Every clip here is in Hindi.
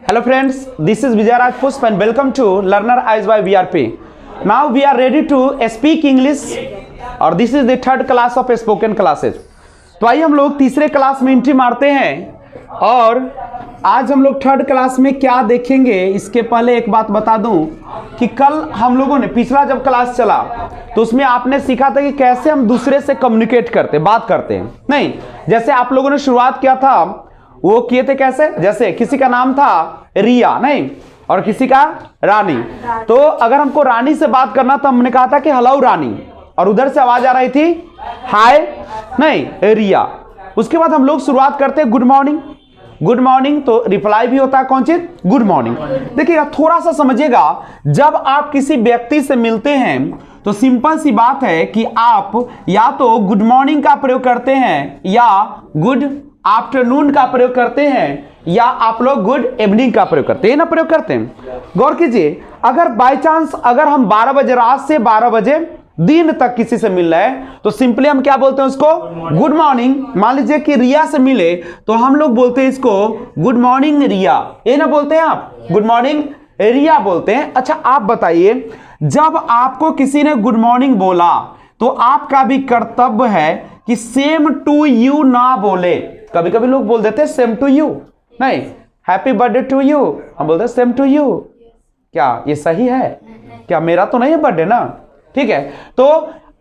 Hello friends, this is Vijay Raj Pushp and welcome to Learner Eyes by VRP. Now we are ready to speak English और this is the third class of spoken classes. तो आइए हम लोग तीसरे क्लास में एंट्री मारते हैं और आज हम लोग थर्ड क्लास में क्या देखेंगे। इसके पहले एक बात बता दूं कि कल हम लोगों ने पिछला जब क्लास चला तो उसमें आपने सीखा था कि कैसे हम दूसरे से कम्युनिकेट करते बात करते हैं। नहीं, जैसे आप लोगों ने शुरुआत किया था वो किए थे कैसे, जैसे किसी का नाम था रिया नहीं और किसी का रानी। तो अगर हमको रानी से बात करना तो हमने कहा था कि हेलो रानी और उधर से आवाज आ रही थी हाय नहीं रिया। उसके बाद हम लोग शुरुआत करते हैं गुड मॉर्निंग। गुड मॉर्निंग तो रिप्लाई भी होता है कौन चीज, गुड मॉर्निंग। देखिएगा थोड़ा सा समझिएगा, जब आप किसी व्यक्ति से मिलते हैं तो सिंपल सी बात है कि आप या तो गुड मॉर्निंग का प्रयोग करते हैं या गुड आफ्टरनून का प्रयोग करते हैं या आप लोग गुड इवनिंग का प्रयोग करते हैं ना, प्रयोग करते हैं। गौर कीजिए, अगर बाय चांस अगर हम 12 बजे रात से 12 बजे दिन तक किसी से मिल रहे हैं तो सिंपली हम क्या बोलते हैं उसको, गुड मॉर्निंग। मान लीजिए कि रिया से मिले तो हम लोग बोलते हैं इसको गुड मॉर्निंग रिया, ये ना बोलते हैं आप, गुड मॉर्निंग रिया बोलते हैं। अच्छा आप बताइए, जब आपको किसी ने गुड मॉर्निंग बोला तो आपका भी कर्तव्य है कि सेम टू यू ना बोले। कभी कभी लोग बोल देते हैं सेम टू यू, नहीं हैप्पी बर्थडे टू यू, हम बोलते हैं सेम टू यू। क्या ये सही है? क्या मेरा तो नहीं है बर्थडे ना, ठीक है। तो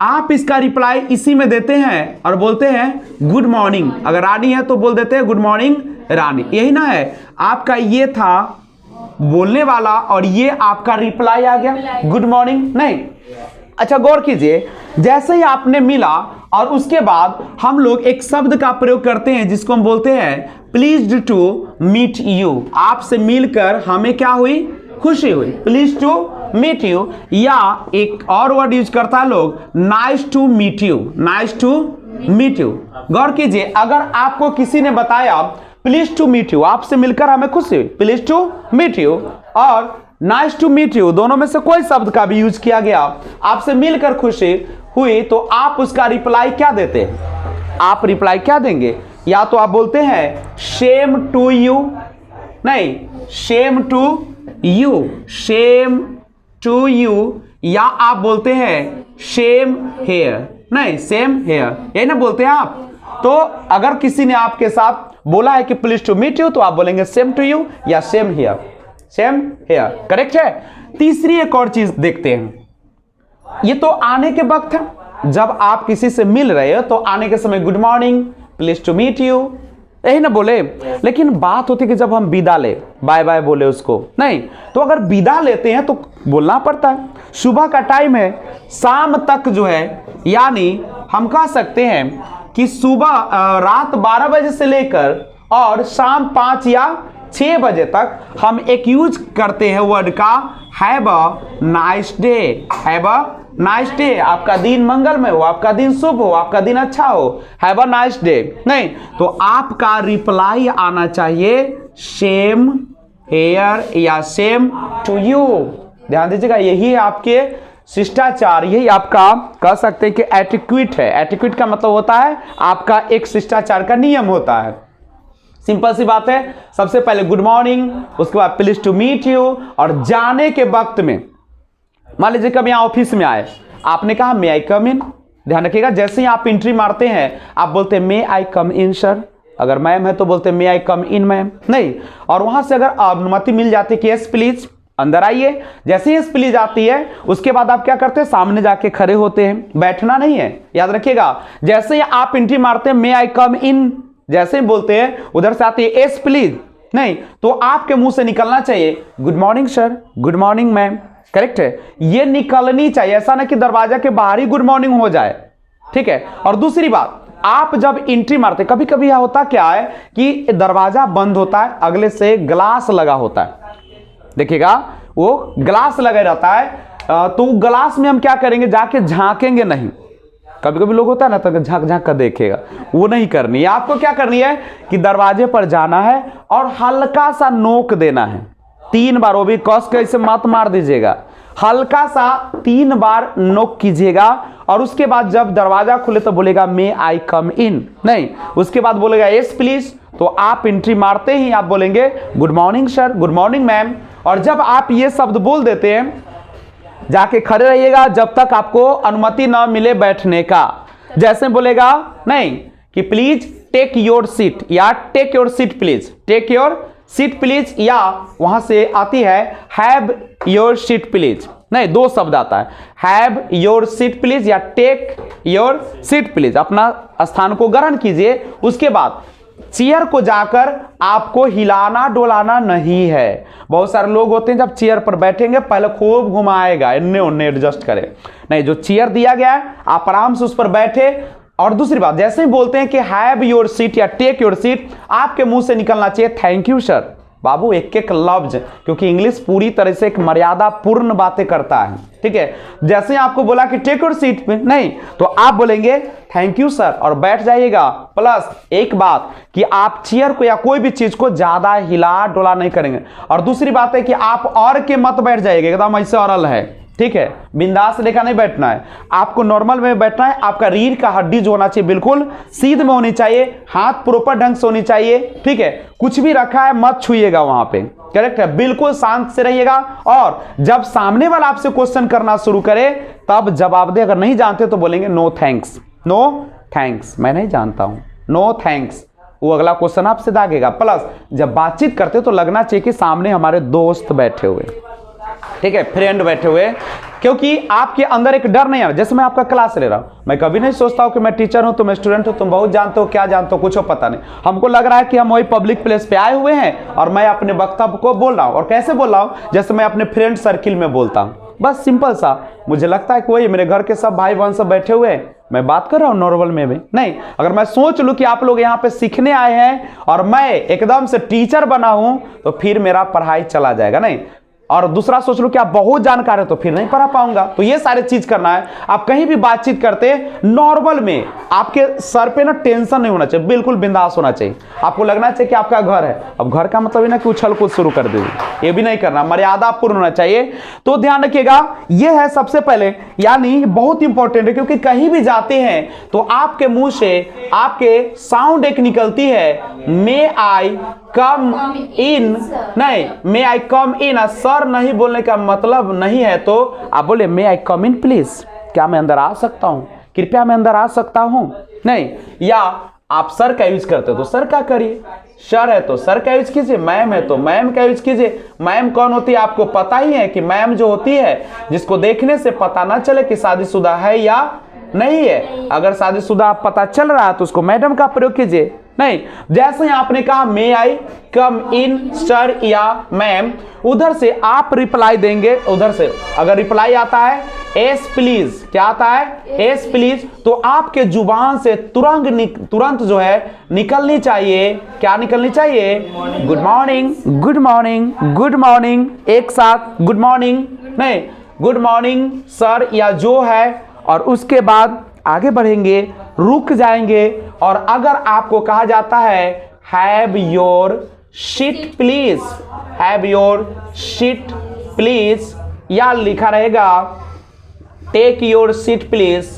आप इसका रिप्लाई इसी में देते हैं और बोलते हैं गुड मॉर्निंग। अगर रानी है तो बोल देते हैं गुड मॉर्निंग रानी, यही ना है आपका। ये था बोलने वाला और ये आपका रिप्लाई आ गया गुड मॉर्निंग नहीं। अच्छा गौर कीजिए, जैसे ही आपने मिला और उसके बाद हम लोग एक शब्द का प्रयोग करते हैं जिसको हम बोलते हैं प्लीज्ड टू मीट यू। आपसे मिलकर हमें क्या हुई, खुशी हुई, प्लीज टू मीट यू। या एक और वर्ड यूज करता है लोग, nice to meet you, nice to meet you. गौर कीजिए, अगर आपको किसी ने बताया प्लीज टू मीट यू, आपसे मिलकर हमें खुशी हुई, प्लीज टू मीट यू, और नाइस टू मीट यू, दोनों में से कोई शब्द का भी यूज किया गया, आपसे मिलकर खुशी हुई, तो आप उसका रिप्लाई क्या देते हैं? आप रिप्लाई क्या देंगे? या तो आप बोलते हैं शेम टू यू, नहीं shame to you, shame to you, या आप बोलते हैं शेम हेयर, नहीं सेम हेयर, यही ना बोलते हैं आप। तो अगर किसी ने आपके साथ बोला है कि प्लीज टू मीट यू तो आप बोलेंगे सेम टू यू या same here, same here, correct है। तीसरी एक और चीज देखते हैं, ये तो आने के वक्त है, जब आप किसी से मिल रहे हो तो आने के समय good morning, please to meet you, यही ना बोले। लेकिन बात होती है कि जब हम विदा ले, बाय बाय बोले उसको नहीं, तो अगर विदा लेते हैं तो बोलना पड़ता है। सुबह का टाइम है, शाम तक जो है, यानी हम कह सकते हैं कि सुबह रात 12 बजे से लेकर और शाम 5 या 6 बजे तक हम एक यूज करते हैं वर्ड का have a nice day, have a nice day. आपका दिन मंगलमय हो, आपका दिन शुभ हो, आपका दिन अच्छा हो, हैव अ नाइस डे। नहीं तो आपका रिप्लाई आना चाहिए सेम हेयर या सेम टू यू। ध्यान दीजिएगा, यही आपके शिष्टाचार, यही आपका कह सकते हैं कि एटिक्यूट है। एटिक्यूट का मतलब होता है आपका एक शिष्टाचार का नियम होता है। सिंपल सी बात है, सबसे पहले गुड मॉर्निंग, उसके बाद प्लीज टू मीट यू, और जाने के वक्त में मान लीजिए कभी यहाँ ऑफिस में आए, आपने कहा मे आई कम इन। ध्यान रखिएगा, जैसे ही आप एंट्री मारते हैं आप बोलते हैं मे आई कम इन सर, अगर मैम है तो बोलते हैं मे आई कम इन मैम, नहीं। और वहां से अगर अनुमति मिल जाती है कि यस प्लीज अंदर आइए, जैसे ही यस प्लीज आती है उसके बाद आप क्या करते हैं, सामने जाके खड़े होते हैं, बैठना नहीं है, याद रखिएगा। जैसे ही आप एंट्री मारते हैं मे आई कम इन, जैसे ही बोलते हैं उधर से आती है यस प्लीज, नहीं तो आपके मुंह से निकलना चाहिए good morning sir, good morning ma'am, correct है। ये निकलनी चाहिए, ऐसा ना कि दरवाजा के बाहर ही गुड मॉर्निंग हो जाए, ठीक है। और दूसरी बात, आप जब एंट्री मारते, कभी कभी यह होता क्या है कि दरवाजा बंद होता है, अगले से ग्लास लगा होता है, देखिएगा वो ग्लास लगा रहता है, तो ग्लास में हम क्या करेंगे, जाके झांकेंगे नहीं। कभी कभी लोग होता है ना तो झांक झांक कर देखेगा, वो नहीं करनी है। आपको क्या करनी है कि दरवाजे पर जाना है और हल्का सा नोक देना है 3 बार, वो भी कस के ऐसे मत मार दीजिएगा, हल्का सा 3 बार नोक कीजिएगा। और उसके बाद जब दरवाजा खुले तो बोलेगा मे आई कम इन, नहीं उसके बाद बोलेगा यस प्लीज, तो आप एंट्री मारते ही आप बोलेंगे good morning sir, good morning ma'am. और जब आप ये शब्द बोल देते हैं, जाके खड़े रहिएगा जब तक आपको अनुमति ना मिले बैठने का। जैसे बोलेगा नहीं कि प्लीज टेक योर सीट, या take your seat please, take your seat please, या वहां से आती है हैव योर सीट प्लीज। नहीं, दो शब्द आता है, हैव योर सीट प्लीज या टेक योर सीट प्लीज। अपना स्थान को ग्रहण कीजिए। उसके बाद चेयर को जाकर आपको हिलाना डोलाना नहीं है। बहुत सारे लोग होते हैं जब चेयर पर बैठेंगे पहले खूब घुमाएगा, इन्ने उन्ने एडजस्ट करे। नहीं, जो चेयर दिया गया है आप आराम से उस पर बैठे। और दूसरी बात, जैसे ही बोलते हैं कि हैव योर सीट या टेक योर सीट, आपके मुंह से निकलना चाहिए थैंक यू सर। बाबू एक एक लफ्ज, क्योंकि इंग्लिश पूरी तरह से एक मर्यादा पूर्ण बातें करता है, ठीक है। जैसे ही आपको बोला कि टेक योर सीट पे, नहीं तो आप बोलेंगे थैंक यू सर और बैठ जाइएगा। प्लस एक बात कि आप चेयर को या कोई भी चीज को ज्यादा हिला डोला नहीं करेंगे। और दूसरी बात है कि आप और के मत बैठ जाइएगा, एकदम ऐसे औरल है, ठीक है। बिंदास लेकर नहीं बैठना है, आपको नॉर्मल में बैठना है। आपका रीढ़ का हड्डी जो होना चाहिए बिल्कुल सीध में होनी चाहिए, हाथ प्रॉपर ढंग से होनी चाहिए, ठीक है। कुछ भी रखा है मत छुइएगा वहां पे, करेक्ट है। बिल्कुल शांत से रहिएगा। और जब सामने वाला आपसे क्वेश्चन करना शुरू करे तब जवाब दे। अगर नहीं जानते तो बोलेंगे नो थैंक्स, नो थैंक्स, मैं नहीं जानता हूं, नो थैंक्स। वो अगला क्वेश्चन आपसे दागेगा। प्लस जब बातचीत करते तो लगना चाहिए कि सामने हमारे दोस्त बैठे हुए, ठीक है, फ्रेंड बैठे हुए, क्योंकि आपके अंदर एक डर नहीं आ रहा। जैसे मैं आपका क्लास ले रहा हूं, मैं कभी नहीं सोचता हूं कि मैं टीचर हूं, तुम स्टूडेंट हो, तुम बहुत जानते हो, क्या जानते हो, कुछ पता नहीं। हमको लग रहा है कि हम वही पब्लिक प्लेस पे आए हुए हैं और मैं अपने वक्तव्य को बोल रहा हूं। और कैसे बोल रहा हूं? जैसे मैं अपने फ्रेंड सर्किल में बोलता हूं, बस सिंपल सा। मुझे लगता है कि वही मेरे घर के सब भाई बहन सब बैठे हुए हैं, मैं बात कर रहा हूं नॉर्मल में भी। नहीं, अगर मैं सोच लूं कि आप लोग यहाँ पे सीखने आए हैं और मैं एकदम से टीचर बना हूं तो फिर मेरा पढ़ाई चला जाएगा। नहीं, और दूसरा सोच लो कि आप बहुत जानकार है तो फिर नहीं पढ़ा पाऊंगा। तो ये सारे चीज करना है। आप कहीं भी बातचीत करते नॉर्मल में आपके सर पे ना टेंशन नहीं होना चाहिए, बिल्कुल बिंदास होना चाहिए। आपको लगना चाहिए कि आपका घर है। अब घर का मतलब ना कि उछल कूद शुरू कर दीजिए, ये भी नहीं करना, मर्यादा पूर्ण होना चाहिए। तो ध्यान रखिएगा, ये है सबसे पहले, यानी बहुत इंपॉर्टेंट है, क्योंकि कहीं भी जाते हैं तो आपके मुंह से आपके साउंड एक निकलती है, मे आई कम इन, नहीं मे आई कम इन। सर नहीं बोलने का मतलब नहीं है, तो आप बोले मे आई कम इन प्लीज, क्या मैं अंदर आ सकता हूं, कृपया मैं अंदर आ सकता हूं। नहीं, या आप सर का यूज करते हो तो सर का करिए, सर है तो सर का यूज कीजिए, मैम है तो मैम का यूज कीजिए। मैम कौन होती है आपको पता ही है कि मैम जो होती है जिसको देखने से पता ना चले कि शादीशुदा है या नहीं है। अगर शादीशुदा पता चल रहा है तो उसको मैडम का प्रयोग कीजिए। नहीं, जैसे ही आपने कहा मे आई कम इन सर या मैम, उधर से आप रिप्लाई देंगे। उधर से अगर रिप्लाई आता है एस प्लीज, क्या आता है एस प्लीज, तो आपके जुबान से तुरंत जो है निकलनी चाहिए, क्या निकलनी चाहिए, good morning, good morning, good morning, एक साथ गुड मॉर्निंग। नहीं, गुड मॉर्निंग सर या जो है, और उसके बाद आगे बढ़ेंगे, रुक जाएंगे। और अगर आपको कहा जाता है have your seat please, have your seat please, या लिखा रहेगा take your seat please,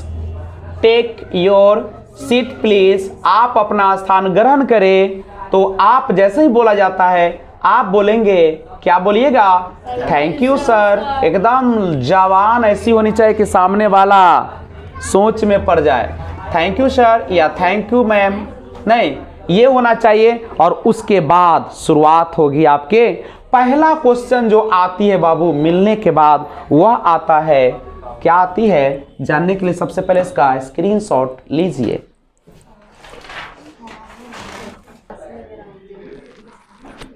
take your seat please, आप अपना स्थान ग्रहण करें। तो आप जैसे ही बोला जाता है आप बोलेंगे, क्या बोलिएगा, थैंक यू सर। एकदम जवान ऐसी होनी चाहिए कि सामने वाला सोच में पड़ जाए, थैंक यू सर या थैंक यू मैम। नहीं, ये होना चाहिए। और उसके बाद शुरुआत होगी आपके पहला क्वेश्चन जो आती है बाबू मिलने के बाद, वह आता है, क्या आती है जानने के लिए सबसे पहले इसका स्क्रीनशॉट लीजिए।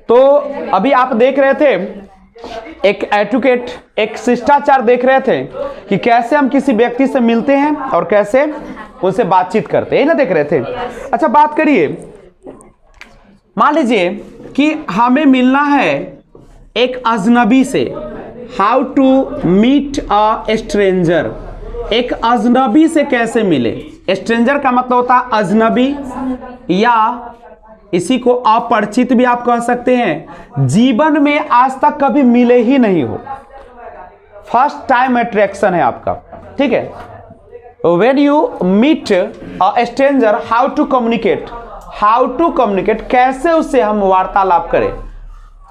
तो अभी आप देख रहे थे एक एटिकेट, एक शिष्टाचार देख रहे थे कि कैसे हम किसी व्यक्ति से मिलते हैं और कैसे उनसे बातचीत करते हैं, ये ना देख रहे थे। अच्छा, बात करिए, मान लीजिए कि हमें मिलना है एक अजनबी से, how to meet a stranger. एक अजनबी से कैसे मिले। स्ट्रेंजर का मतलब होता है अजनबी, या इसी को अपरिचित भी आप कह सकते हैं, जीवन में आज तक कभी मिले ही नहीं हो, फर्स्ट टाइम अट्रैक्शन है आपका, ठीक है। When you meet a stranger, how to communicate, how to communicate, कैसे उससे हम वार्तालाप करें,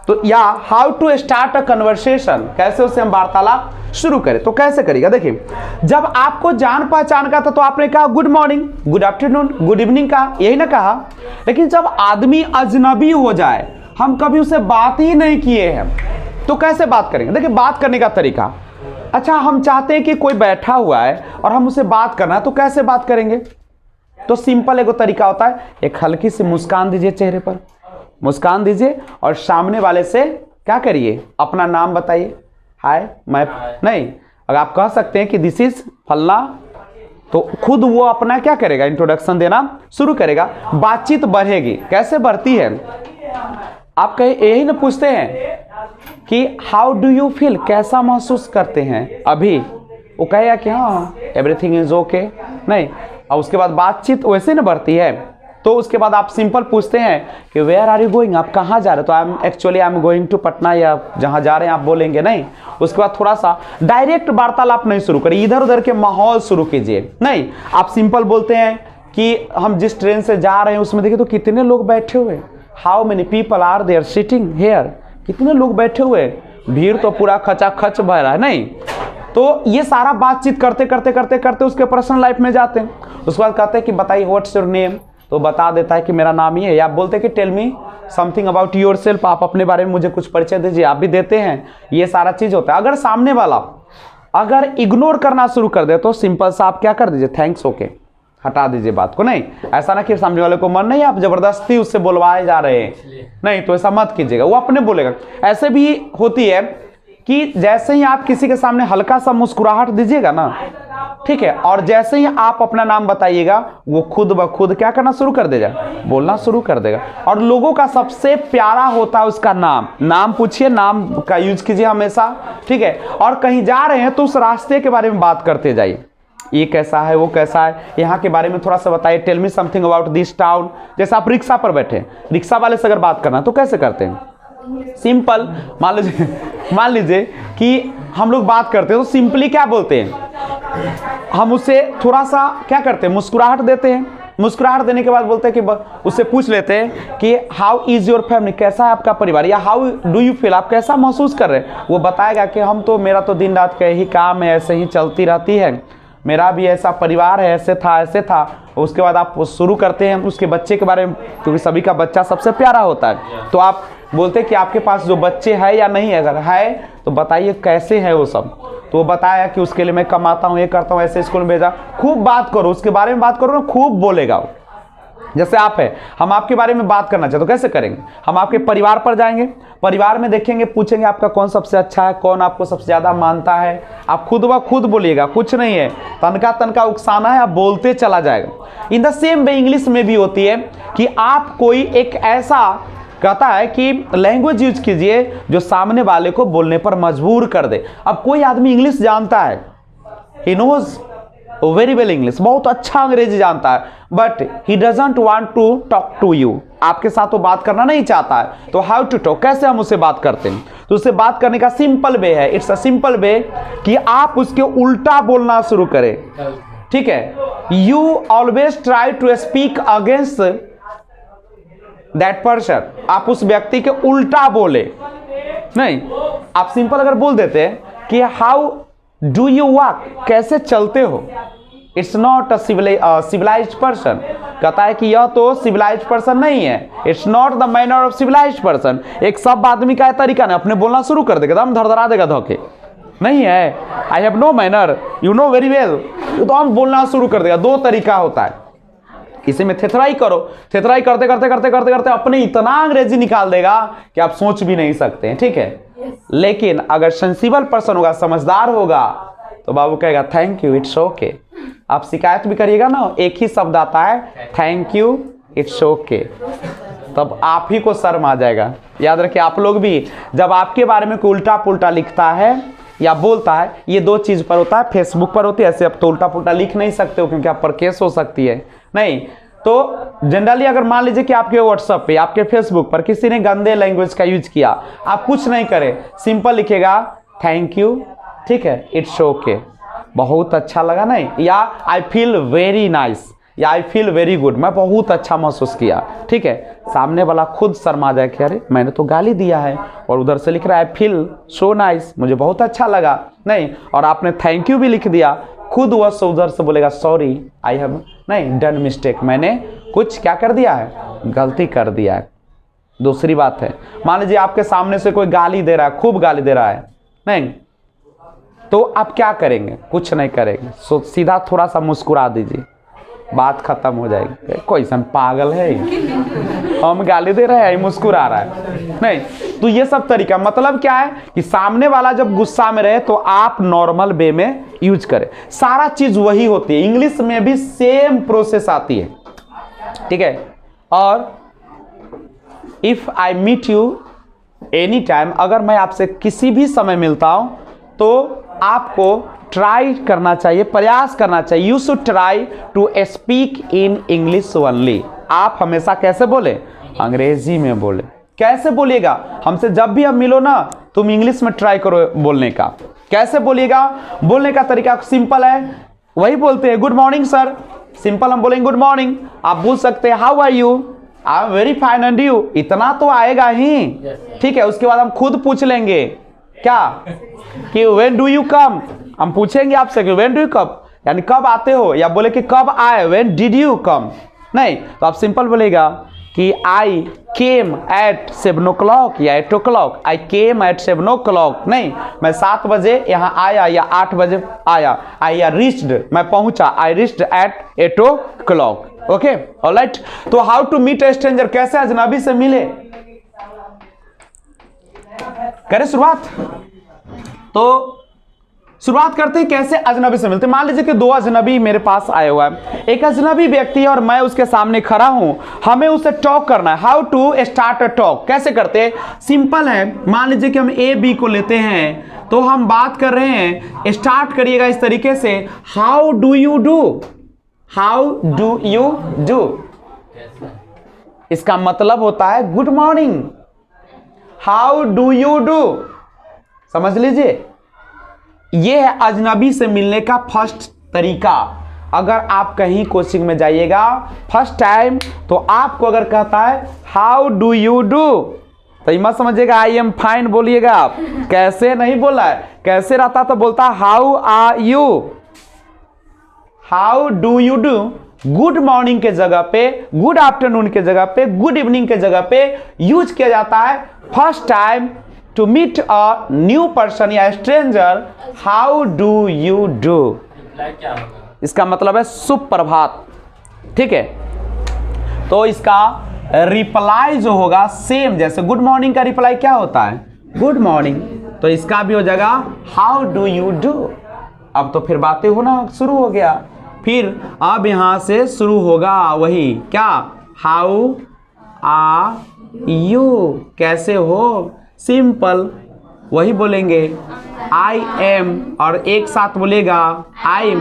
तो या how to start a conversation, कैसे उससे हम वार्तालाप शुरू करें। तो कैसे करेगा, देखिए जब आपको जान पहचान का था तो आपने कहा good morning, good afternoon, good evening का, यही ना कहा। लेकिन जब आदमी अजनबी हो जाए, हम कभी उससे बात ही नहीं किए हैं, तो कैसे बात करेंगे। देखिए बात करने का तरीका, अच्छा हम चाहते हैं कि कोई बैठा हुआ है और हम उससे बात करना है, तो कैसे बात करेंगे। तो सिंपल एक तरीका होता है, एक हल्की सी मुस्कान दीजिए, चेहरे पर मुस्कान दीजिए और सामने वाले से क्या करिए, अपना नाम बताइए। हाय, मैं नहीं, अगर आप कह सकते हैं कि दिस इज फल्ला, तो खुद वो अपना क्या करेगा, इंट्रोडक्शन देना शुरू करेगा, बातचीत बढ़ेगी। कैसे बढ़ती है, आप कहीं यही ना पूछते हैं कि हाउ डू यू फील, कैसा महसूस करते हैं अभी, वो कहेगा कि हाँ एवरीथिंग इज ओके, नहीं, और उसके बाद बातचीत वैसे ना बढ़ती है। तो उसके बाद आप सिंपल पूछते हैं कि वेयर आर यू गोइंग, आप कहाँ जा रहे हो, तो I am going to Patna, या जहाँ जा रहे हैं आप बोलेंगे नहीं। उसके बाद थोड़ा सा डायरेक्ट वार्तालाप नहीं शुरू करिए, इधर उधर के माहौल शुरू कीजिए, नहीं, आप सिंपल बोलते हैं कि हम जिस ट्रेन से जा रहे हैं उसमें देखिए तो कितने लोग बैठे हुए, how many people are there sitting here, कितने लोग बैठे हुए, भीड़ तो पूरा खचाखच भर रहा है, नहीं। तो ये सारा बातचीत करते करते करते करते उसके पर्सनल लाइफ में जाते हैं। उसके बाद कहते हैं कि बताइए व्हाट्स योर नेम, तो बता देता है कि मेरा नाम ये है, या आप बोलते हैं कि tell me something about yourself, आप अपने बारे में मुझे कुछ परिचय दीजिए, आप भी देते हैं। ये सारा चीज होता है। अगर सामने वाला अगर इग्नोर करना शुरू कर दे तो सिंपल सा आप क्या कर दीजिए, थैंक्स ओके, हटा दीजिए बात को। नहीं, ऐसा ना कि सामने वाले को मन नहीं, आप जबरदस्ती उससे बोलवाए जा रहे हैं, नहीं, तो ऐसा मत कीजिएगा, वो अपने बोलेगा। ऐसे भी होती है कि जैसे ही आप किसी के सामने हल्का सा मुस्कुराहट दीजिएगा ना, ठीक है, और जैसे ही आप अपना नाम बताइएगा वो खुद ब खुद क्या करना शुरू कर देगा, बोलना शुरू कर देगा। और लोगों का सबसे प्यारा होता है उसका नाम, नाम पूछिए, नाम का यूज कीजिए हमेशा, ठीक है। और कहीं जा रहे हैं तो उस रास्ते के बारे में बात करते जाइए, ये कैसा है, वो कैसा है, यहाँ के बारे में थोड़ा सा बताइए, tell me something about this town. जैसे आप रिक्शा पर बैठे, रिक्शा वाले से अगर बात करना तो कैसे करते हैं, सिंपल, मान लीजिए कि हम लोग बात करते हैं तो सिंपली क्या बोलते हैं, हम उससे थोड़ा सा क्या करते हैं, मुस्कुराहट देते हैं। मुस्कुराहट देने के बाद बोलते हैं कि उससे पूछ लेते हैं कि हाउ इज योर फैमिली, कैसा है आपका परिवार, या हाउ डू यू फील, आप कैसा महसूस कर रहे हैं। वो बताएगा कि हम तो, मेरा तो दिन रात का यही काम है, ऐसे ही चलती रहती है, मेरा भी ऐसा परिवार है, ऐसे था ऐसे था। उसके बाद आप शुरू करते हैं उसके बच्चे के बारे में, क्योंकि सभी का बच्चा सबसे प्यारा होता है। तो आप बोलते हैं कि आपके पास जो बच्चे हैं या नहीं, अगर है तो बताइए कैसे है वो सब। तो वो बताया कि उसके लिए मैं कमाता हूँ, ये करता हूँ, ऐसे स्कूल में भेजा। खूब बात करो, उसके बारे में बात करो ना, खूब बोलेगा वो। जैसे आप है, हम आपके बारे में बात करना चाहते तो कैसे करेंगे, हम आपके परिवार पर जाएंगे, परिवार में देखेंगे, पूछेंगे आपका कौन सबसे अच्छा है, कौन आपको सबसे ज्यादा मानता है। आप खुद ब खुद बोलिएगा, कुछ नहीं है, तनका तनका उकसाना है, आप बोलते चला जाएगा। In the same way English में भी होती है कि आप कोई एक ऐसा कहता है कि लैंग्वेज यूज कीजिए जो सामने वाले को बोलने पर मजबूर कर दे। अब कोई आदमी इंग्लिश जानता है, he knows very well English, बहुत अच्छा अंग्रेजी जानता है, but he doesn't want to talk to you, आपके साथ वो बात करना नहीं चाहता है। तो हाउ टू टॉक, कैसे हम उससे बात करते हैं, तो उससे बात करने का सिंपल वे है, इट्स अ सिंपल वे कि आप उसके उल्टा बोलना शुरू करें, ठीक है। You always try to speak against that person, आप उस व्यक्ति के उल्टा बोले, नहीं, आप सिंपल अगर बोल देते हैं कि हाउ डू यू वॉक, कैसे चलते हो, it's not a civilised person, कहता है कि यह तो सिविलाइज्ड पर्सन नहीं है, it's not the manner of civilised person. एक सब आदमी का तरीका नहीं, अपने बोलना शुरू कर देगा, हम धड़धड़ा देगा धोखे, नहीं है, I have no manner, you know very well, तो हम बोलना शुरू कर देगा। दो तरीका होता है, इसी में थेथराई करो, थेथराई करते करते करते करते करते अपने इतना अंग्रेजी निकाल देगा कि आप सोच भी नहीं सकते हैं, ठीक है। लेकिन अगर सेंसिबल पर्सन होगा, समझदार होगा, तो बाबू कहेगा थैंक यू, इट्स ओके। आप शिकायत भी करिएगा ना, एक ही शब्द आता है, थैंक यू, इट्स ओके, तब आप ही को शर्म आ जाएगा। याद रखिए, आप लोग भी जब आपके बारे में कोई उल्टा पुल्टा लिखता है या बोलता है, ये दो चीज पर होता है, फेसबुक पर होती है, ऐसे आप तो उल्टा पुल्टा लिख नहीं सकते हो क्योंकि आप पर केस हो सकती है, नहीं। तो जनरली अगर मान लीजिए कि आपके व्हाट्सएप पे, आपके फेसबुक पर किसी ने गंदे लैंग्वेज का यूज किया, आप कुछ नहीं करें, सिंपल लिखेगा थैंक यू, ठीक है, इट्स ओके, बहुत अच्छा लगा, नहीं, या आई फील वेरी नाइस, या आई फील वेरी गुड, मैं बहुत अच्छा महसूस किया, ठीक है। सामने वाला खुद शर्मा जाए कि अरे मैंने तो गाली दिया है, और उधर से लिख रहा है आई फील सो नाइस, मुझे बहुत अच्छा लगा, नहीं, और आपने थैंक यू भी लिख दिया, खुद वह उधर से बोलेगा सॉरी आई हैव नहीं डन मिस्टेक, मैंने कुछ क्या कर दिया है, गलती कर दिया है। दूसरी बात है, मान लीजिए आपके सामने से कोई गाली दे रहा है, खूब गाली दे रहा है, नहीं, तो आप क्या करेंगे, कुछ नहीं करेंगे, सो सीधा थोड़ा सा मुस्कुरा दीजिए, बात खत्म हो जाएगी। कोई सन पागल है, हम गाली दे रहे हैं, मुस्कुरा रहा है, नहीं। तो ये सब तरीका, मतलब क्या है कि सामने वाला जब गुस्सा में रहे तो आप नॉर्मल वे में यूज करें, सारा चीज वही होती है। इंग्लिश में भी सेम प्रोसेस आती है, ठीक है। और if I meet you any time, अगर मैं आपसे किसी भी समय मिलता हूं तो आपको ट्राई करना चाहिए, प्रयास करना चाहिए, you should try to speak in English only. आप हमेशा कैसे बोले, अंग्रेजी में बोले। कैसे बोलिएगा, हमसे जब भी आप मिलो ना, तुम इंग्लिश में ट्राई करो बोलने का। कैसे बोलिएगा, बोलने का तरीका सिंपल है, वही बोलते हैं गुड मॉर्निंग सर, सिंपल हम बोलेंगे गुड मॉर्निंग। आप पूछ सकते हैं how are you, I am very fine and you, इतना तो आएगा ही, ठीक है। उसके बाद हम खुद पूछ लेंगे क्या कि व्हेन डू यू कम, हम पूछेंगे आपसे कि व्हेन डू यू कम, यानी कब आते हो, या बोले कि कब आए, व्हेन डिड यू कम, नहीं, तो आप सिंपल बोलेगा कि आई केम एट 7 o'clock या 8 o'clock, I came at 7 o'clock, नहीं, मैं 7 बजे यहाँ आया या 8 बजे आया, आई रीच्ड, मैं पहुंचा, I reached at 8 o'clock, okay, alright. तो how to meet a stranger, कैसे अजनबी से मिले, करें शुरुआत। तो शुरुआत करते हैं कैसे अजनबी से मिलते। मान लीजिए कि दो अजनबी मेरे पास आए हुआ है, एक अजनबी व्यक्ति है और मैं उसके सामने खड़ा हूं, हमें उससे टॉक करना है। How to start a talk, कैसे करते हैं, सिंपल है। मान लीजिए कि हम ए बी को लेते हैं, तो हम बात कर रहे हैं, स्टार्ट करिएगा इस तरीके से, how do you do, how do you do, इसका मतलब होता है good morning, how do you do, समझ लीजिए। यह है अजनबी से मिलने का फर्स्ट तरीका। अगर आप कहीं कोचिंग में जाइएगा फर्स्ट टाइम, तो आपको अगर कहता है हाउ डू यू डू, तो मत समझिएगा आई एम फाइन बोलिएगा आप, कैसे नहीं बोला है, कैसे रहता तो बोलता how are you, how do you do. Good morning के जगह पे, गुड आफ्टरनून के जगह पे, गुड इवनिंग के जगह पे यूज किया जाता है first time to meet a new person या stranger, how do you do, इसका मतलब है सुप्रभात, ठीक है। तो इसका रिप्लाई जो होगा सेम, जैसे गुड मॉर्निंग का रिप्लाई क्या होता है, गुड मॉर्निंग, तो इसका भी हो जाएगा हाउ डू यू डू। अब तो फिर बातें होना शुरू हो गया, फिर अब यहां से शुरू होगा वही क्या, हाउ आर यू, कैसे हो, सिंपल वही बोलेंगे आई एम, और एक साथ बोलेगा आई एम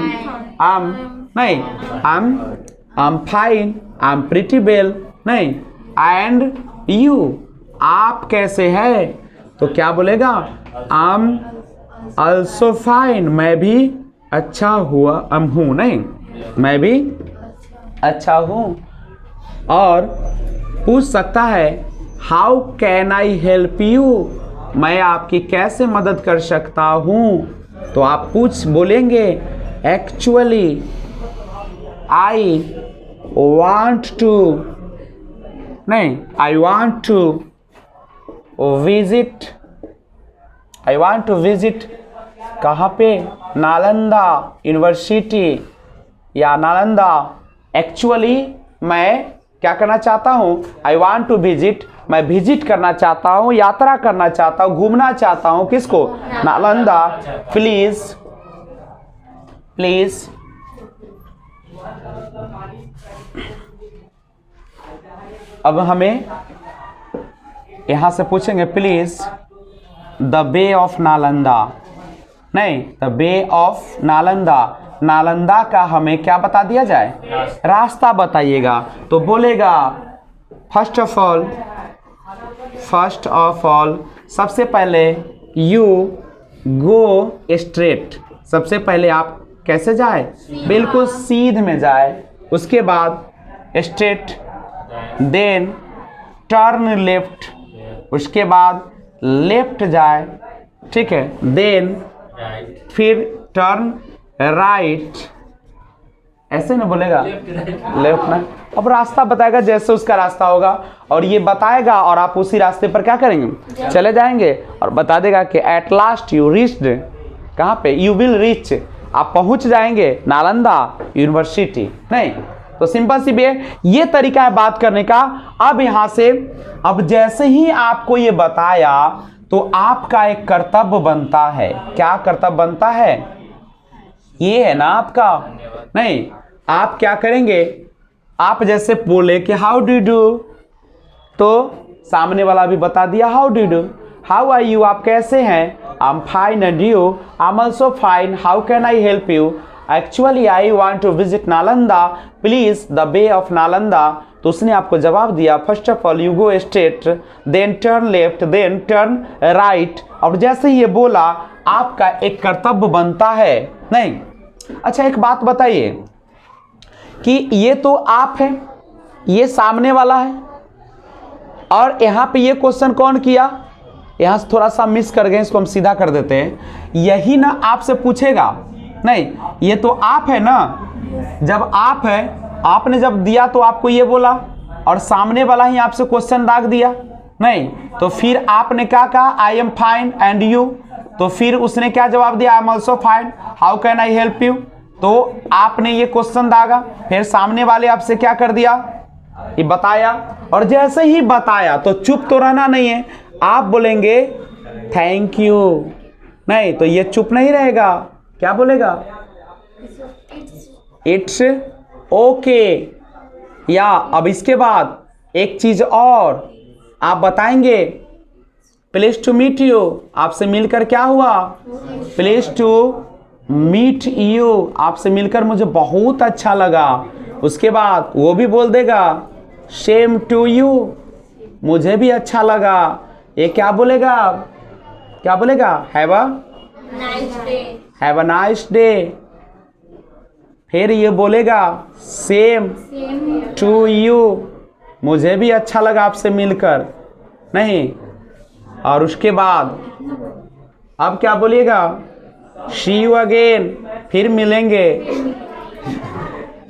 नहीं, I am fine, I am pretty well नहीं, एंड यू, आप कैसे हैं, तो क्या बोलेगा आई एम ऑल्सो फाइन, मैं भी अच्छा हुआ हूँ, नहीं, मैं भी अच्छा हूँ। और पूछ सकता है how can I help you, मैं आपकी कैसे मदद कर सकता हूँ, तो आप पूछ बोलेंगे एक्चुअली आई वांट टू, नहीं, I want to visit, I want to visit कहाँ पे, नालंदा यूनिवर्सिटी या नालंदा, एक्चुअली मैं क्या करना चाहता हूँ, आई वांट टू विजिट, मैं विजिट करना चाहता हूँ, यात्रा करना चाहता हूँ, घूमना चाहता हूँ, किसको, नालंदा, प्लीज प्लीज। अब हमें यहां से पूछेंगे please the way of Nalanda, नहीं, the way of Nalanda, Nalanda का हमें क्या बता दिया जाए, रास्ता बताइएगा। तो बोलेगा फर्स्ट ऑफ ऑल, सबसे पहले यू गो स्ट्रेट, सबसे पहले आप कैसे जाए, बिल्कुल सीध में जाए, उसके बाद स्ट्रेट, देन टर्न लेफ्ट, उसके बाद लेफ्ट जाए, ठीक है, देन फिर टर्न राइट, ऐसे ना बोलेगा, लेफ्ट ना, अब रास्ता बताएगा जैसे उसका रास्ता होगा, और ये बताएगा और आप उसी रास्ते पर क्या करेंगे, चले जाएंगे, और बता देगा कि एट लास्ट यू रीच्ड, कहाँ पे, यू विल रीच, आप पहुंच जाएंगे नालंदा यूनिवर्सिटी। नहीं तो सिंपल सी ये तरीका है बात करने का। अब यहां से, अब जैसे ही आपको ये बताया तो आपका एक कर्तव्य बनता है। क्या कर्तव्य बनता है, ये है ना आपका, नहीं आप क्या करेंगे, आप जैसे बोले कि हाउ डू डू, तो सामने वाला भी बता दिया how do do, how are you, आप कैसे हैं, I am fine and you, I am also fine, how can I help you, actually I want to visit Nalanda, please the way of Nalanda. तो उसने आपको जवाब दिया, first of all you go straight, then turn left, then turn right. और जैसे ही ये बोला आपका एक कर्तव्य बनता है। नहीं अच्छा एक बात बताइए कि ये तो आप है, ये सामने वाला है, और यहाँ पे ये क्वेश्चन कौन किया, यहाँ से थोड़ा सा मिस कर गए, इसको हम सीधा कर देते हैं। यही ना आपसे पूछेगा, नहीं ये तो आप है ना, जब आप है, आपने जब दिया तो आपको ये बोला, और सामने वाला ही आपसे क्वेश्चन दाग दिया, नहीं तो फिर आपने क्या कहा, आई एम फाइन एंड यू, तो फिर उसने क्या जवाब दिया, आई am also fine, how can I help you, तो आपने ये क्वेश्चन दागा, फिर सामने वाले आपसे क्या कर दिया, ये बताया, और जैसे ही बताया तो चुप तो रहना नहीं है, आप बोलेंगे थैंक यू, नहीं तो ये चुप नहीं रहेगा, क्या बोलेगा, इट्स ओके। या अब इसके बाद एक चीज और आप बताएंगे, प्लीज टू मीट यू, आपसे मिलकर क्या हुआ, प्लीज टू मीट यू, आपसे मिलकर मुझे बहुत अच्छा लगा। उसके बाद वो भी बोल देगा सेम टू यू, मुझे भी अच्छा लगा। ये क्या बोलेगा, क्या बोलेगा, हैव अ नाइस डे। फिर ये बोलेगा सेम टू यू, मुझे भी अच्छा लगा आपसे मिलकर, नहीं, और उसके बाद अब क्या बोलिएगा, सी यू अगेन, फिर मिलेंगे,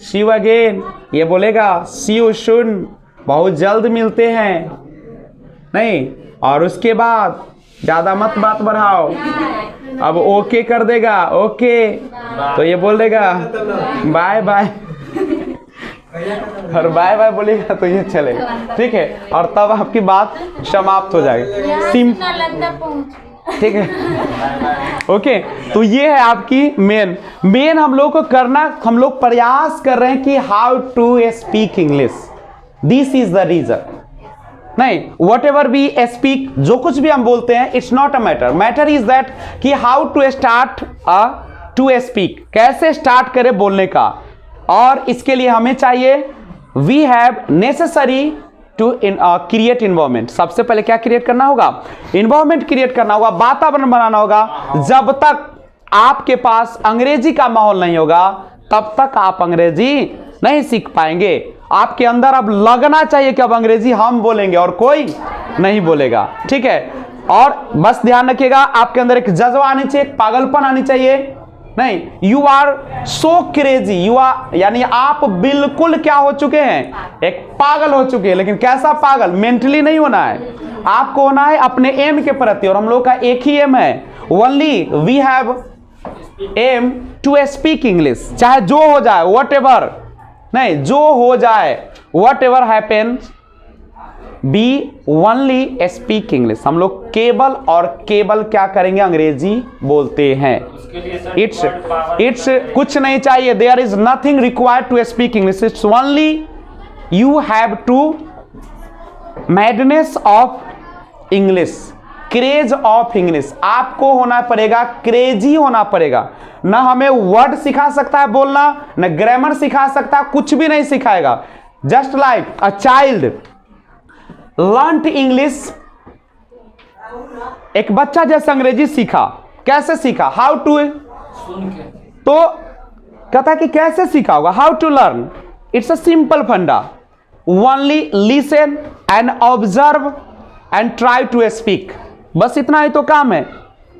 सी यू अगेन, ये बोलेगा सी यू सून, बहुत जल्द मिलते हैं, नहीं, और उसके बाद ज्यादा मत बात बढ़ाओ, अब ओके कर देगा, ओके, तो ये बोल देगा बाय बाय, और बाय बाय बोलेगा तो ये चलेगा, ठीक है, और तब आपकी बात समाप्त हो जाएगी, ठीक है, ओके। तो ये है आपकी मेन हम लोग को करना, हम लोग प्रयास कर रहे हैं कि how to speak English, this is the reason. नहीं वट एवर वी स्पीक, जो कुछ भी हम बोलते हैं, it's not a matter, matter is that कि how to start to speak, कैसे स्टार्ट करें बोलने का। और इसके लिए हमें चाहिए, we have necessary to create environment. सबसे पहले क्या क्रिएट करना होगा, इन्वायरमेंट क्रिएट करना होगा, वातावरण बनाना होगा। जब तक आपके पास अंग्रेजी का माहौल नहीं होगा तब तक आप अंग्रेजी नहीं सीख पाएंगे। आपके अंदर अब लगना चाहिए कि अब अंग्रेजी हम बोलेंगे और कोई नहीं बोलेगा, ठीक है। और बस ध्यान रखिएगा, आपके अंदर एक जज्बा आनी चाहिए, एक पागलपन आनी चाहिए। नहीं, you are so crazy, you are, यानी आप बिल्कुल क्या हो चुके हैं, एक पागल हो चुके हैं। लेकिन कैसा पागल, मेंटली नहीं होना है, आपको होना है अपने एम के प्रति। और हम लोग का एक ही एम है, only we have aim to speak English, चाहे जो हो जाए, वट एवर, नहीं जो हो जाए, whatever happens, be only speak English. हम लोग केवल और केवल क्या करेंगे, अंग्रेजी बोलते हैं। इट्स कुछ नहीं चाहिए, there is nothing required to speak English, it's only you have to madness of English, craze of English. आपको होना पड़ेगा, क्रेजी होना पड़ेगा। ना हमें वर्ड सिखा सकता है बोलना, ना ग्रामर सिखा सकता है, कुछ भी नहीं सिखाएगा। Just like a child learn English, एक बच्चा जैसे अंग्रेजी सीखा, कैसे सीखा, हाउ टू, तो कहता कि कैसे सीखा होगा, how to learn, it's a simple funda, only listen and observe and try to speak, बस इतना ही तो काम है।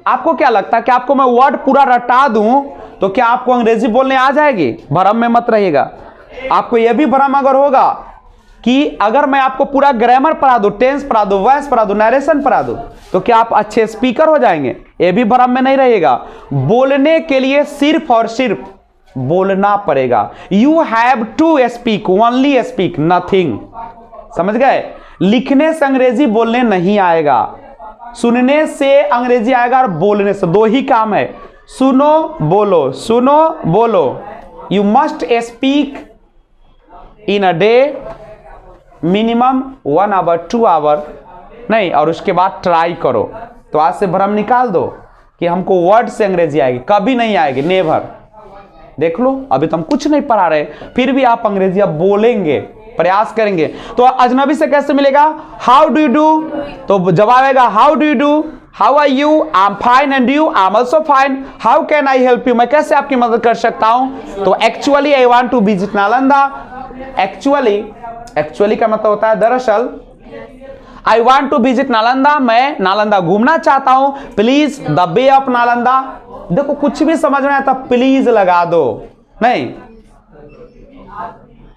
आपको क्या लगता है कि आपको मैं वर्ड पूरा रटा दूं तो क्या आपको अंग्रेजी बोलने आ जाएगी? भ्रम में मत रहिएगा। आपको यह भी भ्रम अगर होगा कि अगर मैं आपको पूरा ग्रामर पढ़ा दूं, टेंस पढ़ा दूं, वॉइस पढ़ा दूं, नरेशन पढ़ा दूं, तो क्या आप अच्छे स्पीकर हो जाएंगे? यह भी भ्रम में नहीं रहिएगा। बोलने के लिए सिर्फ और सिर्फ बोलना पड़ेगा। You have to speak, only speak, nothing. समझ गए? लिखने से अंग्रेजी बोलने नहीं आएगा, सुनने से अंग्रेजी आएगा और बोलने से। दो ही काम है, सुनो बोलो, सुनो बोलो। You must speak in a day minimum 1 hour 2 hour नहीं, और उसके बाद ट्राई करो। तो आज से भ्रम निकाल दो कि हमको वर्ड से अंग्रेजी आएगी, कभी नहीं आएगी, नेवर। देख लो, अभी तो हम कुछ नहीं पढ़ा रहे, फिर भी आप अंग्रेजी अब बोलेंगे, प्रयास करेंगे। तो अजनबी से कैसे मिलेगा? हाउ डू यू डू, तो जवाब आएगा how do you do, how are you, I am fine and you, I am also fine, how can I help you, मैं कैसे आपकी मदद कर सकता हूं। तो actually I want to visit Nalanda, actually का मतलब होता है दरअसल, I want to visit Nalanda, मैं नालंदा घूमना चाहता हूं, please the way of Nalanda. देखो, कुछ भी समझ में आया तो प्लीज लगा दो, नहीं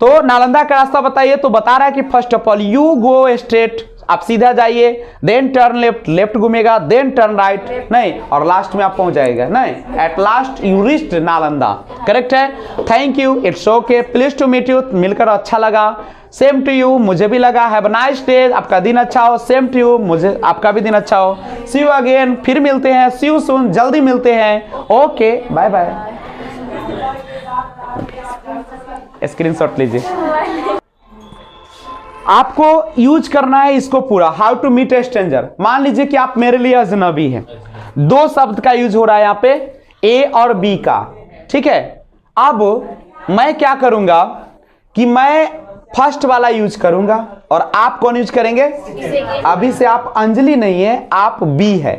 तो नालंदा का रास्ता बताइए, तो बता रहा है कि first of all you go straight, आप सीधा जाइए, देन टर्न लेफ्ट, लेफ्ट घूमेगा, देन टर्न राइट, नहीं, और लास्ट में आप पहुंच जाएगा, नहीं, at last you reached Nalanda. Correct है। Thank you, it's okay, please to meet you, मिलकर अच्छा लगा। सेम टू यू, मुझे भी लगा। हैव अ नाइस डे, आपका दिन अच्छा हो। सेम टू यू, मुझे आपका भी दिन अच्छा हो। सी यू अगेन, फिर मिलते हैं। सी यू सून, जल्दी मिलते हैं। Okay, bye bye. स्क्रीनशॉट लीजिए। आपको यूज करना है इसको पूरा, how to meet a stranger. मान लीजिए कि आप मेरे लिए अजनबी हैं, दो शब्द का यूज हो रहा है यहां पे, ए और बी का, ठीक है। अब मैं क्या करूंगा कि मैं फर्स्ट वाला यूज करूंगा और आप कौन यूज करेंगे? अभी से आप अंजलि नहीं है, आप बी है,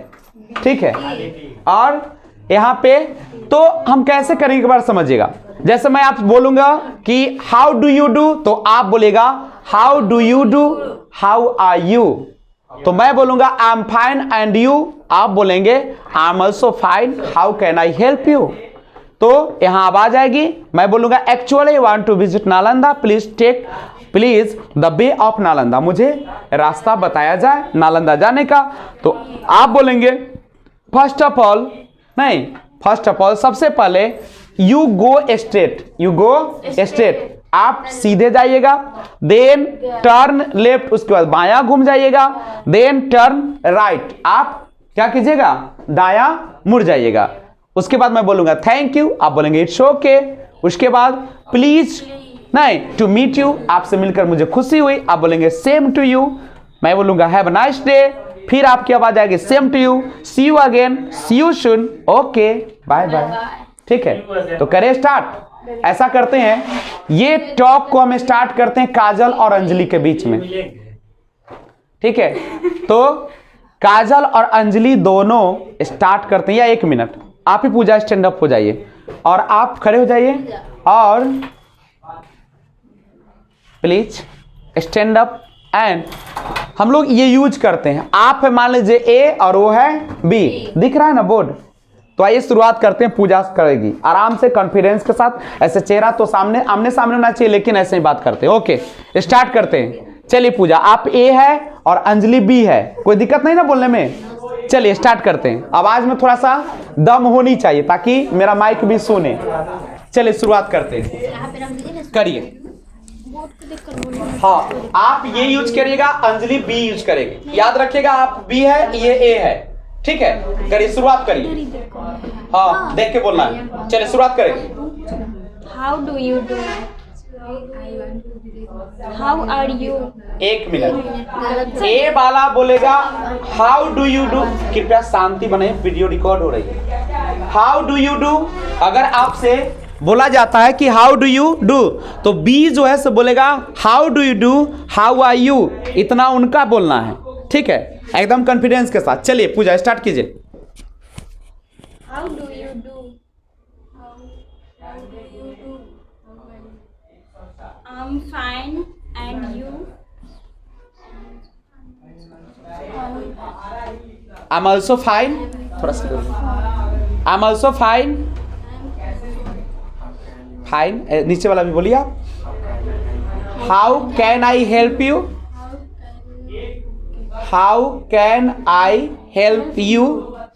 ठीक है। और यहां पे तो हम कैसे करेंगे एक बार समझिएगा। जैसे मैं आप बोलूंगा कि हाउ डू यू डू, तो आप बोलेगा how do you do, how are you. तो मैं बोलूंगा I am fine and you, आप बोलेंगे I am also fine, how can I help you. तो यहां आवाज आएगी, मैं बोलूंगा actually want to visit Nalanda, please the way of Nalanda, मुझे रास्ता बताया जाए नालंदा जाने का। तो आप बोलेंगे फर्स्ट ऑफ ऑल, नहीं, फर्स्ट ऑफ ऑल सबसे पहले you go straight, you go straight, आप सीधे जाइएगा, देन टर्न लेफ्ट, उसके बाद बायां घूम जाइएगा, देन टर्न राइट, आप क्या कीजिएगा? दायां मुड़ जाइएगा। उसके बाद मैं बोलूंगा थैंक यू, आप बोलेंगे इट्स ओके। उसके बाद प्लीज, नहीं, टू मीट यू, आपसे मिलकर मुझे खुशी हुई, आप बोलेंगे सेम टू यू। मैं बोलूंगा हैव अ नाइस डे, फिर आपकी आवाज आएगी same to you, see you again, see you soon, okay, bye bye. ठीक है, तो करें स्टार्ट। ऐसा करते हैं, ये टॉक को हम स्टार्ट करते हैं काजल और अंजलि के बीच में, ठीक है। तो काजल और अंजलि दोनों स्टार्ट करते हैं, या 1 मिनट आप ही पूजा स्टैंड अप हो जाइए और आप खड़े हो जाइए और प्लीज स्टैंड अप। एंड हम लोग ये यूज करते हैं, आप है मान लीजिए ए और वो है बी, दिख रहा है ना बोर्ड। तो आइए शुरुआत करते हैं, पूजा करेगी आराम से कॉन्फिडेंस के साथ। ऐसे चेहरा तो सामने आमने सामने होना चाहिए, लेकिन ऐसे ही बात करते हैं। ओके, स्टार्ट करते हैं। चलिए पूजा, आप ए है और अंजलि बी है, कोई दिक्कत नहीं ना बोलने में? चलिए स्टार्ट करते हैं। आवाज में थोड़ा सा दम होनी चाहिए ताकि मेरा माइक भी सुने। चलिए शुरुआत करते हैं, करिए। हाँ, आप ये यूज करिएगा, अंजलि बी यूज करेगी, याद रखिएगा। आप बी है, ये ए है, ठीक है। करिए, शुरुआत करिए। हाँ, देख के बोलना है। चलिए शुरुआत करेंगे। How do you do, how are you. 1 minute, A वाला बोलेगा हाउ डू यू डू, कृपया शांति बने, वीडियो रिकॉर्ड हो रही है। हाउ डू यू डू, अगर आपसे बोला जाता है कि हाउ डू यू डू, तो बी जो है से बोलेगा how do you do, how are you, इतना उनका बोलना है, ठीक है, एकदम कॉन्फिडेंस के साथ। चलिए पूजा स्टार्ट कीजिए। How do you do, I'm fine. And you? I'm also fine. थोड़ा सा I'm also fine. Fine. नीचे वाला भी बोलिए आप. How can I help you? How can I help you?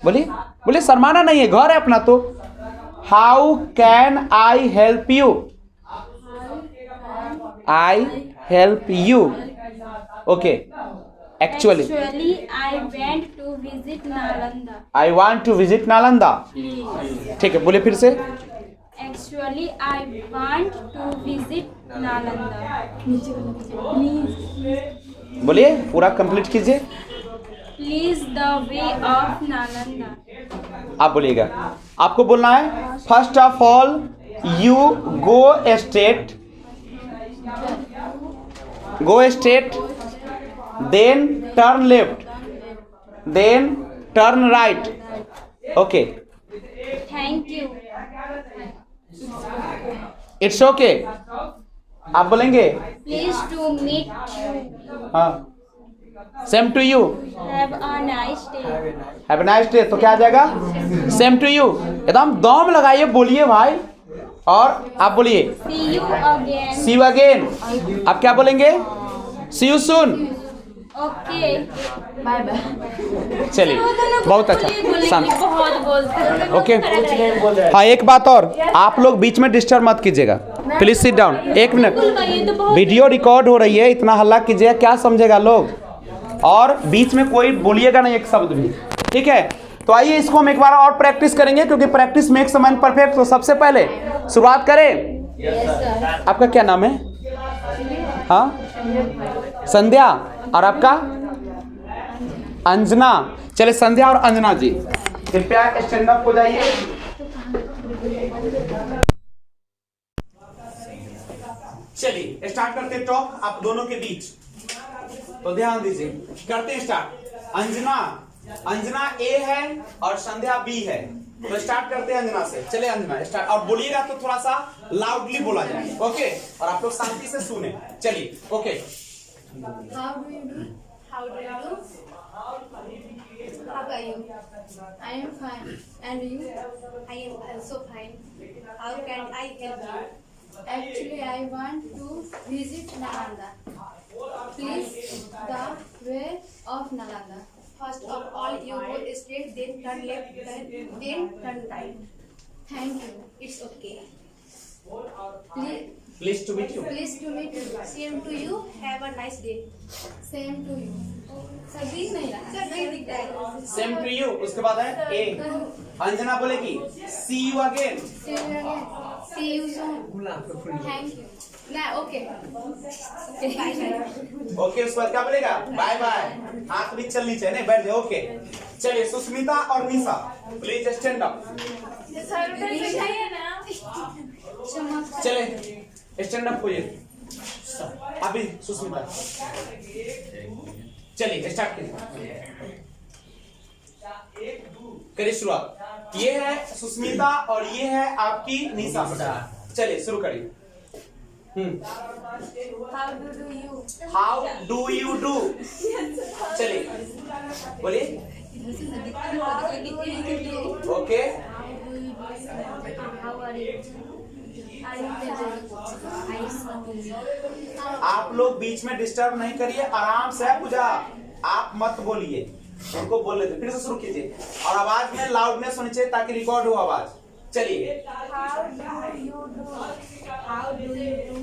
बोलिए बोलिए, शर्माना नहीं है, घर है अपना तो. How can I help you? I help you. Okay. Actually, I went to visit Nalanda. I want to visit Nalanda. Please. ठीक है, बोलिए फिर से. Actually, I want to visit Nalanda. Please. बोलिए, पूरा कंप्लीट कीजिए. Please the way of Nalanda. आप बोलिएगा. आपको बोलना है first of all you go straight, then turn left, then turn right. Okay, Thank you. It's okay. आप बोलेंगे Pleased to meet you. हाँ, same to you, Have a nice day. Have a nice day. तो क्या आ जाएगा? Same to you. एकदम दम लगाइए, बोलिए भाई. और आप बोलिए See you again. See you again. आप क्या बोलेंगे? See you soon. Okay. Bye bye. चलिए, बहुत अच्छा, शांत. बहुत बोलते हैं. ओके. हाँ, एक बात और, आप लोग बीच में डिस्टर्ब मत कीजिएगा. Please sit down. एक मिनट, वीडियो रिकॉर्ड हो रही है, इतना हल्ला कीजिएगा, क्या समझेगा लोग. और बीच में कोई बोलिएगा नहीं एक शब्द भी, ठीक है. तो आइए इसको हम एक बार और प्रैक्टिस करेंगे, क्योंकि practice makes a man perfect. तो सबसे पहले शुरुआत करें. आपका क्या नाम है? हाँ, संध्या. और आपका? अंजना. चले, संध्या और अंजना जी कृपया स्टैंड अप हो जाइए. चलिए स्टार्ट करते हैं टॉक आप दोनों के बीच. तो ध्यान दीजिए, करते हैं स्टार्ट. अंजना ए है और संध्या बी है. तो स्टार्ट करते हैं अंजना से. चले अंजना स्टार्ट. और बोलिएगा तो थोड़ा सा लाउडली बोला जाए. ओके, और आप लोग शांति से सुने. चलिए. Okay. How do you do? How do you do? How are you? I am fine. And you? I am also fine. How can I help you? Actually, I want to visit Nalanda. Please the way of Nalanda. First of all, you go straight, then turn left, then turn right. Thank you. It's okay. Pleased to meet you. Pleased to meet you. Same to you. Have a nice day. Same to you. सभी नहीं रहा. सभी दिख रहा है. Same to you. उसके बाद है ए. अंजना बोलेगी see you again. See you again. See you soon. Thank you. ना ओके. ओके, उसके बाद क्या बोलेगा? Bye bye. हाथ भी चलनी चाहिए, नहीं बैठ जाओ. ओके. चलिए सुस्मिता और निशा प्लीज स्टैंड अप. चले स्टैंड अप होइए. अभी सुस्मिता चलिए स्टार्ट कीजिए. करिए शुरुआत. ये है सुस्मिता और ये है आपकी निशा. चलिए शुरू करिए. How do you do. चलिए बोलिए. ओके. आप लोग बीच में डिस्टर्ब नहीं करिए, आराम से. पूजा आप मत बोलिए, उनको बोलने दे. फिर से शुरू कीजिए और आवाज में लाउडनेस होनी चाहिए ताकि रिकॉर्ड हो आवाज. चलिए. How do you do? How do you do?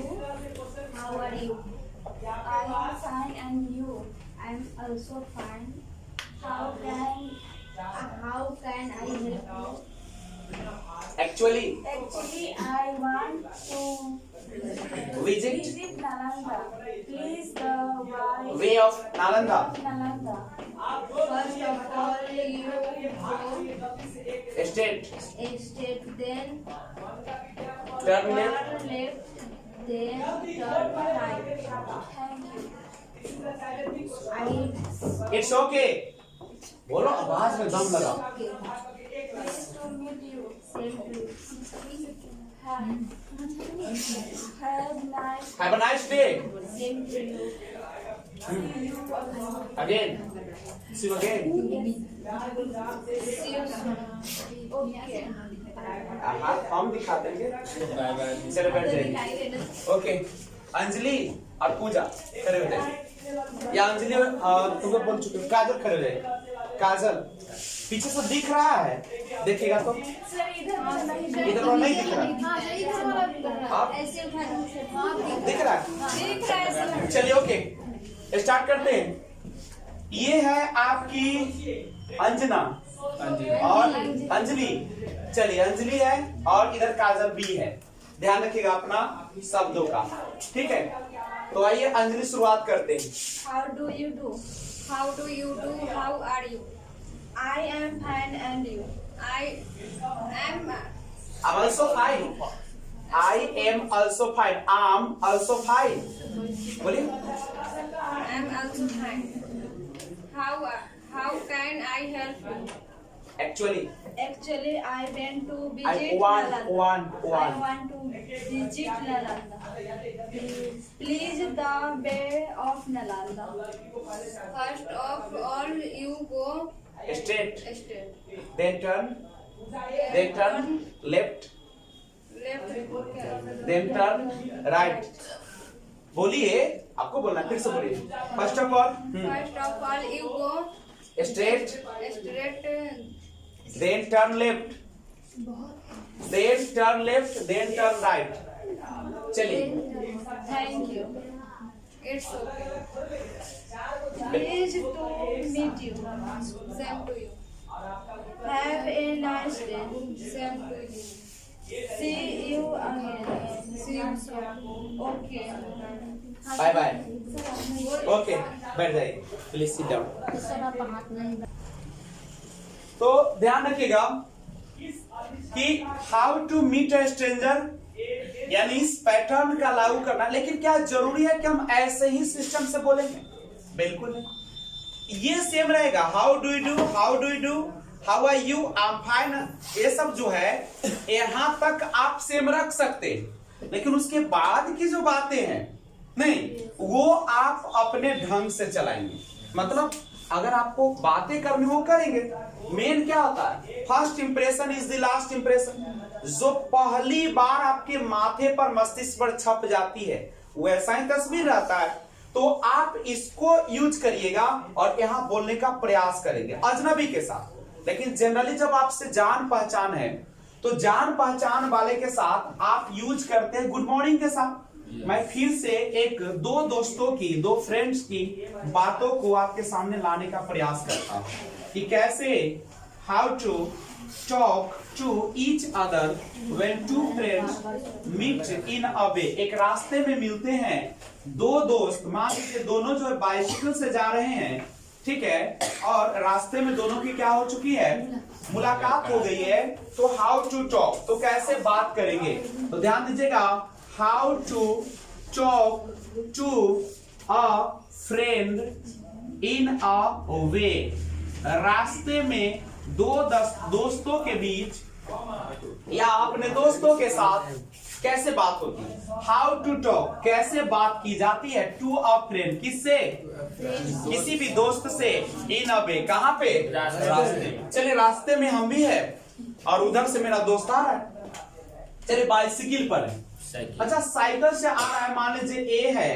How are you? I am fine and you? I am also fine. How can I help you? Actually, I want to visit Nalanda. Please the way of Nalanda. Nalanda. First of all, you go Straight, then turn left, turn left, then turn right. Thank you. it's okay. बोलो, आवाज में दम लगाओ. Nice to meet you. Same to you. Have a nice day. Same to you. Again. See you again. See you soon. Okay. हाथ हम दिखा देंगे। चलो बैठ जाइए। ओके। अंजलि और पूजा खड़े हो जाइए। या अंजलि तुमको बोल चुके हो। काजल खड़े हो जाइए। काजल पीछे से दिख रहा है, देखिएगा तो इधर वाला नहीं दिख रहा। आप ऐसे उठा दो। दिख रहा है? दिख रहा है सर। चलिए ओके, स्टार्ट करते हैं। ये है आपकी अंजना और अंजलि। चलिए अंजलि है और इधर काजल भी है। ध्यान रखिएगा अपना शब्दों का, ठीक है। तो आइए अंजलि शुरुआत करते हैं। How do you do? How do you do? How are you? I am fine and you? I am I'm also fine. I am also fine. I'm also fine. बोलिए। also fine. How can I help you? Actually, Actually, I went to I visit want. I want to visit Nalanda. Please the way of Nalanda. First of all, you go Straight. straight. Then turn. Then turn left. Left. Then turn right. बोलिए, आपको बोलना, फिर से बोलिए। First of all, First of all, you go straight. straight. Then turn left. Then turn left. Then turn right. चलिए। Thank you. It's okay. Pleased to meet you. Same to you. Have a nice day. Same to you. See you again. See you soon. Okay. Bye bye. Okay, बैठ जाइए। Please sit down. तो ध्यान रखिएगा कि how to meet a stranger, यानी इस पैटर्न का लागू करना। लेकिन क्या जरूरी है कि हम ऐसे ही सिस्टम से बोलेंगे? बिल्कुल नहीं। ये सेम रहेगा। How do you do, how do you do, how are you, I am fine. ये सब जो है यहां तक आप सेम रख सकते हैं, लेकिन उसके बाद की जो बातें हैं नहीं, वो आप अपने ढंग से चलाएंगे। मतलब अगर आपको बातें करनी हो करेंगे। मेन क्या होता है? First impression is the last impression. जो पहली बार आपके माथे पर, मस्तिष्क पर छप जाती है, वैसा ही तस्वीर रहता है। तो आप इसको यूज करिएगा और यहां बोलने का प्रयास करेंगे अजनबी के साथ। लेकिन जनरली जब आपसे जान पहचान है, तो जान पहचान वाले के साथ आप यूज करते हैं गुड मॉर्निंग के साथ। मैं फिर से दो दोस्तों की, दो फ्रेंड्स की बातों को आपके सामने लाने का प्रयास करता हूं कि कैसे how to talk to each other when two friends meet in a way. एक रास्ते में मिलते हैं दो दोस्त, मान लीजिए दोनों जो है बाइसिकल से जा रहे हैं, ठीक है, और रास्ते में दोनों की क्या हो चुकी है? मुलाकात हो गई है। तो हाउ टू टॉक, तो कैसे बात करेंगे? तो ध्यान दीजिएगा, how to talk to a friend in a way. रास्ते में दो दोस्तों के बीच या अपने दोस्तों के साथ कैसे बात होती है? हाउ टू टॉक, कैसे बात की जाती है? टू अ फ्रेंड, किससे? किसी भी दोस्त से। इन अ वे, कहां पे? रास्ते। चलिए रास्ते में हम भी है और उधर से मेरा दोस्त आ रहा है। चलिए बाइसिकल पर है। अच्छा साइकिल से आ रहा है, मान लीजिए ए है।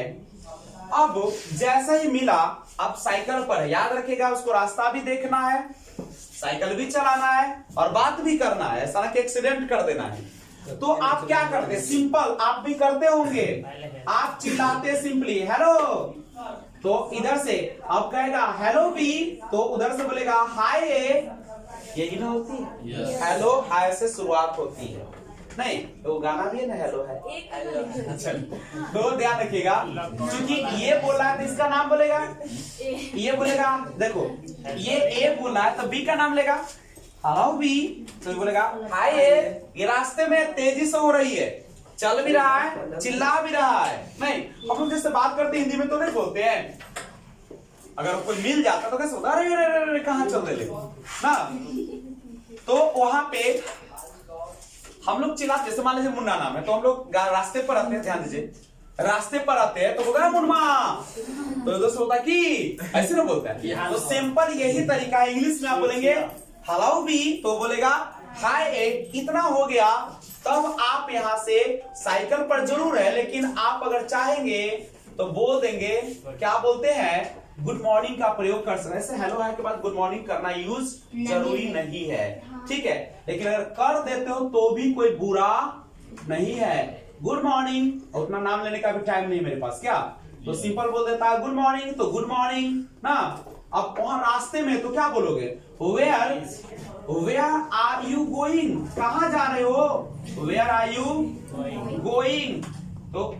अब जैसा ही मिला, अब साइकिल पर है। याद रखिएगा उसको रास्ता भी देखना है, साइकिल भी चलाना है और बात भी करना है, ऐसा ना कि एक्सीडेंट कर देना है। तो आप क्या करते? सिंपल, आप भी करते होंगे, आप चिल्लाते सिंपली हेलो। तो इधर से आप कहेगा हेलो भी, तो उधर से बोलेगा हाय। यही ना होती है, हेलो हाय से शुरुआत होती है। नहीं तो गाना भी है ना, हेलो है। अच्छा तो ध्यान रखिएगा, क्योंकि ये बोल रहा है तो इसका नाम बोलेगा, ये बोलेगा, देखो ये ए बोल रहा है तो बी का नाम लेगा हेलो बी, तो बोलेगा हाय। ये रास्ते में तेजी से हो रही है, चल भी रहा है, चिल्ला भी रहा है। नहीं हम लोग जैसे बात करते हैं हिंदी में तो नहीं बोलते हैं। अगर कोई मिल जाता तो कैसे होता? अरे कहाँ चल रहे ना। तो वहां पे हम लोग चिल्लाते, जैसे मान लीजिए मुन्ना नाम है, तो हम लोग रास्ते पर आते हैं, ध्यान दीजिए, रास्ते पर आते हैं तो बोलता है मुन्ना, तो इधर से होता है कि ऐसे ना बोलता है। तो सिंपल यही तरीका है। इंग्लिश में आप बोलेंगे हेलो बी, तो बोलेगा हाय ए। इतना हो गया, तब आप यहां से साइकिल पर जरूर है, लेकिन आप अगर चाहेंगे तो बोल देंगे, क्या बोलते हैं, गुड मॉर्निंग का प्रयोग कर सकते हैं। ऐसे हेलो हाय के बाद गुड मॉर्निंग करना यूज जरूरी नहीं है, ठीक है। लेकिन अगर कर देते हो तो भी कोई बुरा नहीं है। गुड मॉर्निंग, उतना नाम लेने का भी टाइम नहीं मेरे पास, क्या, तो सिंपल बोल देता है गुड मॉर्निंग, तो गुड मॉर्निंग ना। अब वहां रास्ते में तो क्या बोलोगे, वेयर आर यू गोइंग, कहां जा रहे हो, वेयर आर यू गोइंग, तो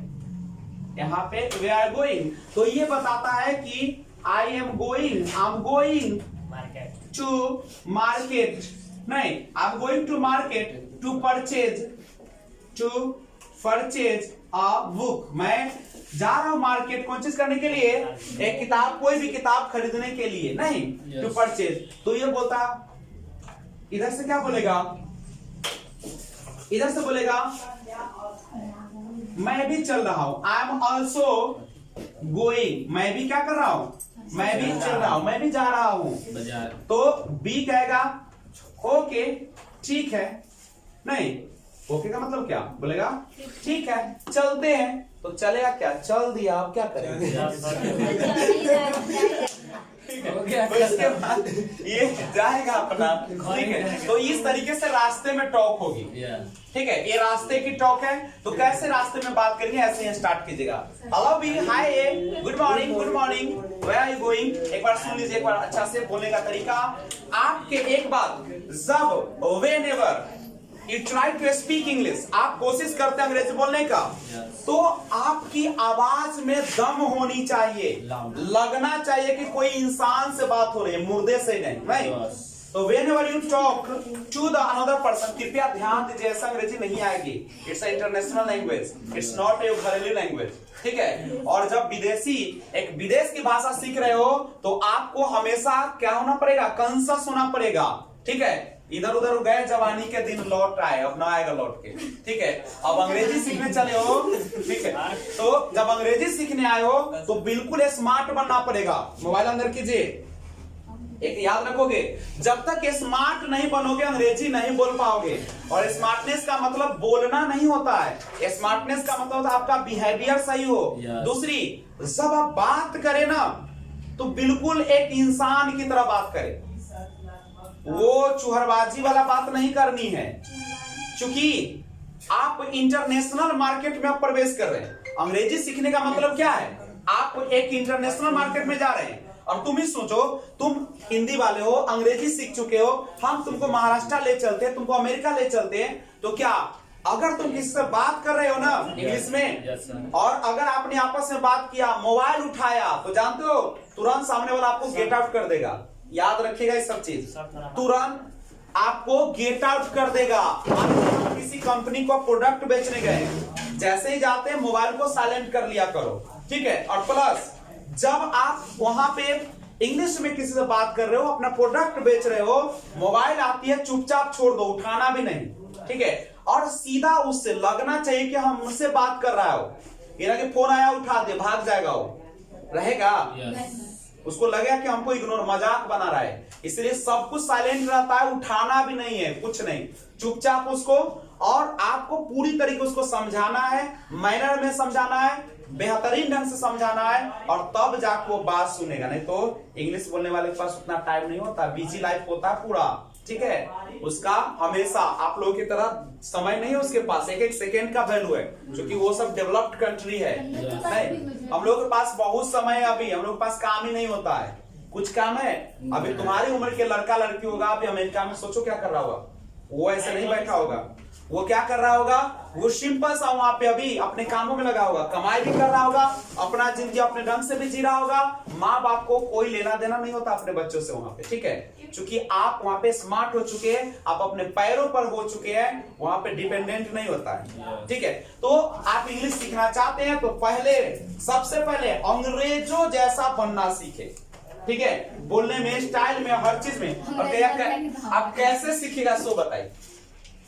यहाँ पे वे आर गोइंग, तो ये बताता है कि I am going to market, नहीं, I am going to market to purchase a book. मैं जा रहा हूं मार्केट कौन चीज करने के लिए, एक किताब, कोई भी किताब खरीदने के लिए, नहीं, टू परचेज। तो ये बोलता, इधर से क्या बोलेगा, इधर से बोलेगा मैं भी चल रहा हूं, आई एम ऑल्सो गोइंग, मैं भी क्या कर रहा हूं, मैं भी चल रहा हूं, मैं भी जा रहा हूं। तो बी कहेगा ओके ठीक है, नहीं, ओके का मतलब क्या बोलेगा, ठीक है चलते हैं, तो चलेगा क्या, चल दिया, अब क्या करेंगे उसके बाद ये जाएगा अपना, ठीक है। तो इस तरीके से रास्ते में टॉक होगी, ठीक है, ये रास्ते की टॉक है। तो कैसे रास्ते में बात करेंगे, ऐसे ही स्टार्ट कीजिएगा, hello B, hi A, good morning, where are you going. एक बार सुन लीजिए, एक बार अच्छा से बोलने का तरीका। आपके एक बात, जब whenever you try to speak English, आप कोशिश करते हैं अंग्रेजी बोलने का, तो आपकी आवाज में दम होनी चाहिए, लगना चाहिए कि कोई इंसान से बात हो रही है, मुर्दे से नहीं, राइट। तो whenever you talk to the another person, कृपया ध्यान दीजिए, ऐसा अंग्रेजी नहीं आएगी, it's international language, it's not a घरेलू लैंग्वेज, ठीक है। और जब विदेशी एक विदेश की भाषा सीख रहे हो, तो आपको हमेशा क्या होना पड़ेगा, कॉन्शियस होना पड़ेगा, ठीक है। इधर उधर गए, जवानी के दिन लौट आए, अब ना आएगा लौट के, ठीक है। अब अंग्रेजी सीखने चले हो, ठीक है, तो जब अंग्रेजी सीखने आए हो तो बिल्कुल स्मार्ट बनना पड़ेगा। मोबाइल अंदर कीजिए, एक याद रखोगे, जब तक स्मार्ट नहीं बनोगे अंग्रेजी नहीं बोल पाओगे। और स्मार्टनेस का मतलब बोलना नहीं होता है, स्मार्टनेस का मतलब आपका बिहेवियर सही हो। दूसरी, जब आप बात करें ना, तो बिल्कुल एक इंसान की तरह बात करें, वो चुहरबाजी वाला बात नहीं करनी है, क्योंकि आप इंटरनेशनल मार्केट में प्रवेश कर रहे हैं। अंग्रेजी सीखने का मतलब क्या है, आप एक इंटरनेशनल मार्केट में जा रहे हैं। और तुम ही सोचो, तुम हिंदी वाले हो, अंग्रेजी सीख चुके हो, हम तुमको महाराष्ट्र ले चलते हैं, तुमको अमेरिका ले चलते हैं, तो क्या अगर तुम किसी से बात कर रहे हो ना इंग्लिश में, और अगर आपने आपस में बात किया, मोबाइल उठाया, तो जानते हो तुरंत सामने वाला आपको गेट आउट कर देगा। याद रखिएगा ये सब चीज, तुरंत आपको गेट आउट कर देगा। किसी कंपनी को प्रोडक्ट बेचने गए, जैसे ही जाते हैं मोबाइल को साइलेंट कर लिया करो, ठीक है। और प्लस जब आप वहां पे इंग्लिश में किसी से बात कर रहे हो, अपना प्रोडक्ट बेच रहे हो, मोबाइल आती है चुपचाप छोड़ दो, उठाना भी नहीं, ठीक है। और सीधा उससे लगना चाहिए कि हम मुझसे बात कर रहा हो, ये ना कि फोन आया उठा दे, भाग जाएगा, वो रहेगा, उसको लगेगा कि हमको इग्नोर, मजाक बना रहा है। इसलिए सब कुछ साइलेंट रहता है, उठाना भी नहीं है, कुछ नहीं, चुपचाप उसको। और आपको पूरी तरीके उसको समझाना है, मैनर में समझाना है, बेहतरीन ढंग से समझाना है, और तब जाकर वो बात सुनेगा। नहीं तो इंग्लिश बोलने वाले के पास उतना टाइम नहीं होता, बिजी लाइफ होता है पूरा, ठीक है। उसका हमेशा आप लोगों की तरह समय नहीं है उसके पास, एक एक सेकेंड का वैल्यू है, क्योंकि वो सब डेवलप्ड कंट्री है। नहीं, हम लोगों के पास बहुत समय है, अभी हम लोग के पास काम ही नहीं होता है, कुछ काम है। अभी तुम्हारी उम्र के लड़का लड़की होगा, अभी अमेरिका में, सोचो क्या कर रहा होगा वो, ऐसे नहीं बैठा होगा, वो क्या कर रहा होगा, वो सिंपल सा वहां पे अभी अपने कामों में लगा होगा, कमाई भी कर रहा होगा, अपना जिंदगी अपने ढंग से भी जी रहा होगा। माँ बाप को कोई लेना देना नहीं होता अपने बच्चों से वहां पे, ठीक है। क्योंकि आप वहां पे स्मार्ट हो चुके हैं, आप अपने पैरों पर हो चुके हैं, वहां पे डिपेंडेंट नहीं होता है, ठीक है। तो आप इंग्लिश सीखना चाहते हैं तो पहले, सबसे पहले अंग्रेजों जैसा बनना सीखे, ठीक है, बोलने में, स्टाइल में, हर चीज में। और आप कैसे सीखेगा सो बताइए।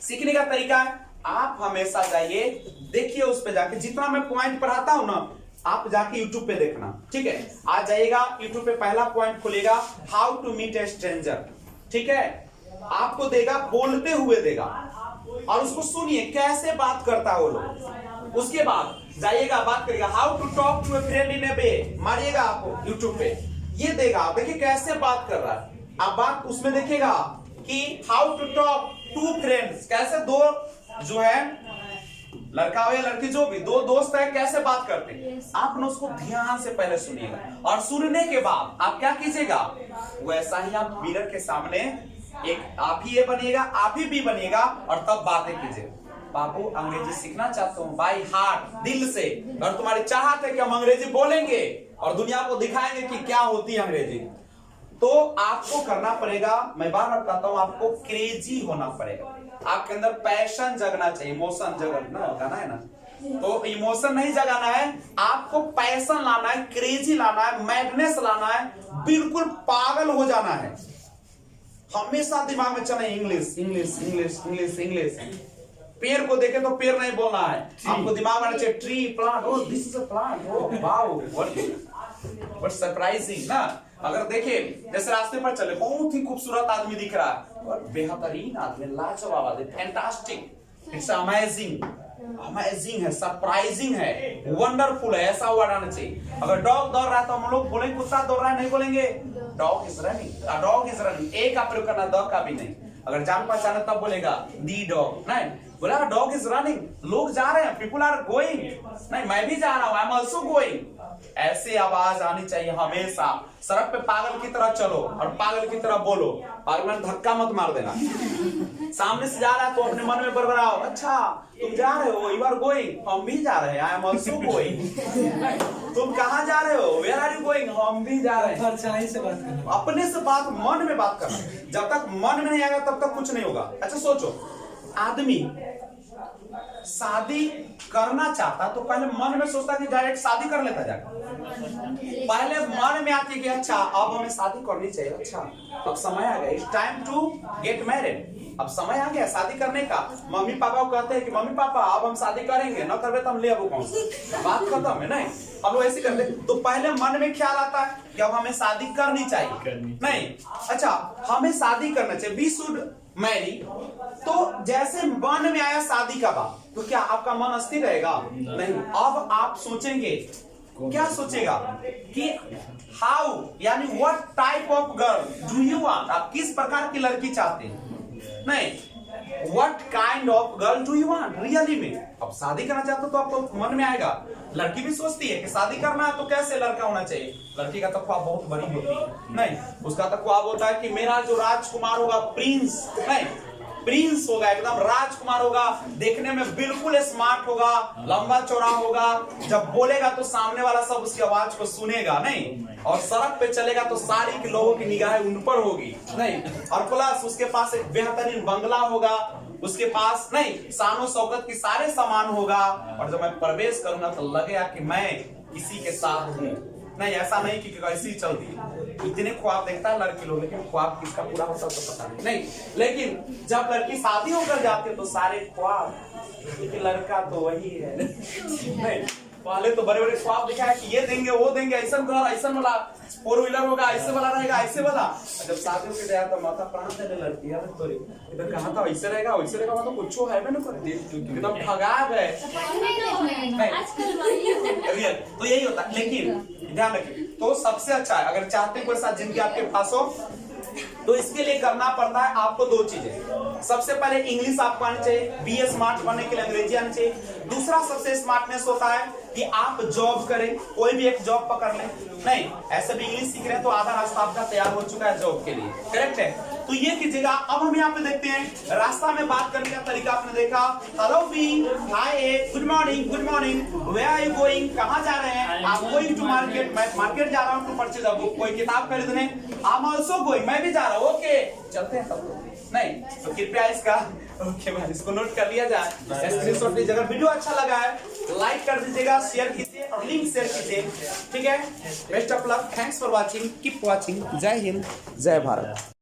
सीखने का तरीका है, आप हमेशा जाइए, देखिए उस पे जाके, जितना मैं पॉइंट पढ़ाता हूं ना, आप जाके YouTube पे देखना, ठीक है। आ जाइएगा YouTube पे, पहला पॉइंट खुलेगा, how to meet a stranger, ठीक है। आपको देगा, बोलते हुए देगा, और उसको सुनिए कैसे बात करता है वो लोग। उसके बाद जाइएगा, बात करिएगा, how to talk to a friend in a way, मारिएगा आपको YouTube पे, ये देगा, देखिए कैसे बात कर रहा है। आप बात उसमें देखिएगा कि how to talk to friends, कैसे दो जो है, लड़का हो या लड़की, जो भी दो दोस्त है, कैसे बात करते हैं। आप ना उसको ध्यान से पहले सुनिएगा, और सुनने के बाद आप क्या कीजिएगा, वैसा ही आप मिरर के सामने एक आप ही ये बनिएगा, आप ही भी बनिएगा, और तब बातें कीजिए। बाबू अंग्रेजी सीखना चाहता हूँ बाय हार्ट, दिल से, और तुम्हारी चाहत है कि हम अंग्रेजी बोलेंगे और दुनिया को दिखाएंगे कि क्या होती है अंग्रेजी, तो आपको करना पड़ेगा, मैं बार बार कहता हूं, आपको क्रेजी होना पड़ेगा, आपके अंदर पैशन जगना चाहिए, इमोशन जगना गाना है ना, तो इमोशन नहीं जगाना है, आपको पैशन लाना है, क्रेजी लाना है, मैडनेस लाना है, बिल्कुल पागल हो जाना है। हमेशा दिमाग में चले English English English English English. पेड़ को देखे तो पेड़ नहीं बोलना है, आपको दिमाग में आना चाहिए tree, plant, oh this is a plant, oh wow what surprising ना। अगर देखिए जैसे रास्ते पर चले, बहुत ही खूबसूरत आदमी दिख रहा है, और बेहतरीन आदमी, लाजवाब आदमी, फैंटास्टिक, इट्स अमेजिंग, अमेजिंग है, सरप्राइजिंग है, वंडरफुल है, ऐसा वर्ड आना चाहिए। अगर डॉग दौड़ रहा है तो हम लोग बोलेंगे कुत्ता दौड़ रहा है, नहीं बोलेंगे dog is running, dog is running, a का प्रयोग करना, द का भी नहीं। अगर जान पहचान तब बोलेगा दी डॉग, नहीं बोला डॉग इज रनिंग, लोग जा रहे हैं, पीपल आर गोइंग, नहीं मैं भी जा रहा हूं, आई एम आल्सो गोइंग, ऐसे आवाज आनी चाहिए हमेशा। सड़क पे पागल की तरह चलो और पागल की तरह बोलो, पागल में धक्का मत मार देना। सामने से जा रहा है तो अपने मन में बरबराओ, अच्छा तुम जा रहे हो, यू आर गोइंग, हम भी जा रहे हैं, आई एम आल्सो गोइंग। तुम कहां जा रहे हो, वेयर आर यू गोइंग, हम भी जा रहे हैं। परछाई से बात करना, अपने से बात, मन में बात करना, जब तक मन में नहीं आएगा तब तक कुछ नहीं होगा। अच्छा सोचो, आदमी शादी करना चाहता तो पहले मन में सोचता कि डायरेक्ट शादी कर लेता जाकर, पहले मन में आती कि अच्छा अब हमें शादी करनी चाहिए, अच्छा अब समय आ गया, it's time to get married, अब समय आ गया शादी करने का। मम्मी पापा को कहते हैं कि मम्मी पापा अब हम शादी करेंगे, न करवे तो हम ले अब कौन सा, बात खत्म है, नहीं हम लोग ऐसे करते। तो पहले मन में ख्याल आता है कि अब हमें शादी करनी चाहिए, नहीं अच्छा हमें शादी करना चाहिए, वी शुड मैरी। तो जैसे मन में आया शादी का बात, तो क्या आपका मन अस्थिर रहेगा, नहीं। अब आप सोचेंगे, क्या सोचेगा कि हाउ, यानी what type of girl do you want, आप किस प्रकार की लड़की चाहते हैं, नहीं what kind of girl do you want really में। अब शादी करना चाहते हो तो आपको मन में आएगा। लड़की भी सोचती है कि शादी करना है तो कैसे लड़का होना चाहिए, लड़की का तो ख्वाब बहुत बड़ी होती है, नहीं उसका तो ख्वाब होता है कि मेरा जो राजकुमार होगा, प्रिंस, नहीं प्रिंस होगा, एकदम राजकुमार होगा, देखने में बिल्कुल स्मार्ट होगा, लंबा चौड़ा होगा, जब बोलेगा तो सामने वाला सब उसकी आवाज को सुनेगा, नहीं और सड़क पे चलेगा तो सारी के लोगों की निगाहें उन पर होगी, नहीं और प्लस उसके पास एक बेहतरीन बंगला होगा, उसके पास नहीं शानो शौकत की सारे सामान होगा, और जब मैं प्रवेश करूंगा तो लगेगा कि मैं किसी के साथ हूँ, नहीं ऐसा नहीं कि कैसी चलती है। इतने ख्वाब देखता है लड़की लोग, लेकिन ख्वाब किसका पूरा होता है तो पता नहीं, लेकिन जब लड़की शादी होकर जाती है तो सारे ख्वाब, लड़का तो वही है, नहीं पहले तो बड़े बड़े ख्वाब दिखा है कि ये देंगे वो देंगे, ऐसा घर ऐसा वाला 4 व्हीलर होगा, ऐसे वाला रहेगा, ऐसे वाला, जब शादी होकर जाए तो माथा प्राण देने लगती है, तो इधर कहा था ऐसे रहेगा वैसे रहेगा, मतलब कुछ है भी नहीं कर, एकदम ठगा गए। तो यही होता है, लेकिन ध्यान रखिए, तो सबसे अच्छा है अगर चाहते हैं कोई साथ जिंदगी आपके पास हो तो इसके लिए करना पड़ता है आपको 2 चीजें। सबसे पहले इंग्लिश आपको आनी चाहिए, बीए स्मार्ट बनने के लिए अंग्रेजी आनी चाहिए। दूसरा सबसे स्मार्टनेस होता है कि आप जॉब करें, कोई भी एक जॉब पकड़ लें, नहीं ऐसे भी इंग्लिश सीख रहे हैं तो आधा रास्ता आपका तैयार हो चुका है जॉब के लिए, करेक्ट है। तो ये कीजिएगा। अब हम यहाँ पे देखते हैं रास्ता में बात करने का तरीका आपने देखा, hello B, hi A, good morning, where are you going, कहाँ जा रहे हैं आप, गोइंग टू मार्केट, मैं मार्केट जा रहा हूँ टू परचेज अ बुक, कोई किताब खरीदने, आई एम आल्सो गोइंग, मैं भी जा रहा हूँ, ओके चलते हैं तब, नहीं तो कृपया इसका ओके भाई इसको नोट कर लिया जाए, स्क्रीनशॉट लीजिए। अगर वीडियो अच्छा लगा है लाइक कर दीजिएगा, शेयर कीजिए और लिंक शेयर कीजिए, ठीक है। Best of luck, thanks for watching, keep watching, जय हिंद, जय भारत।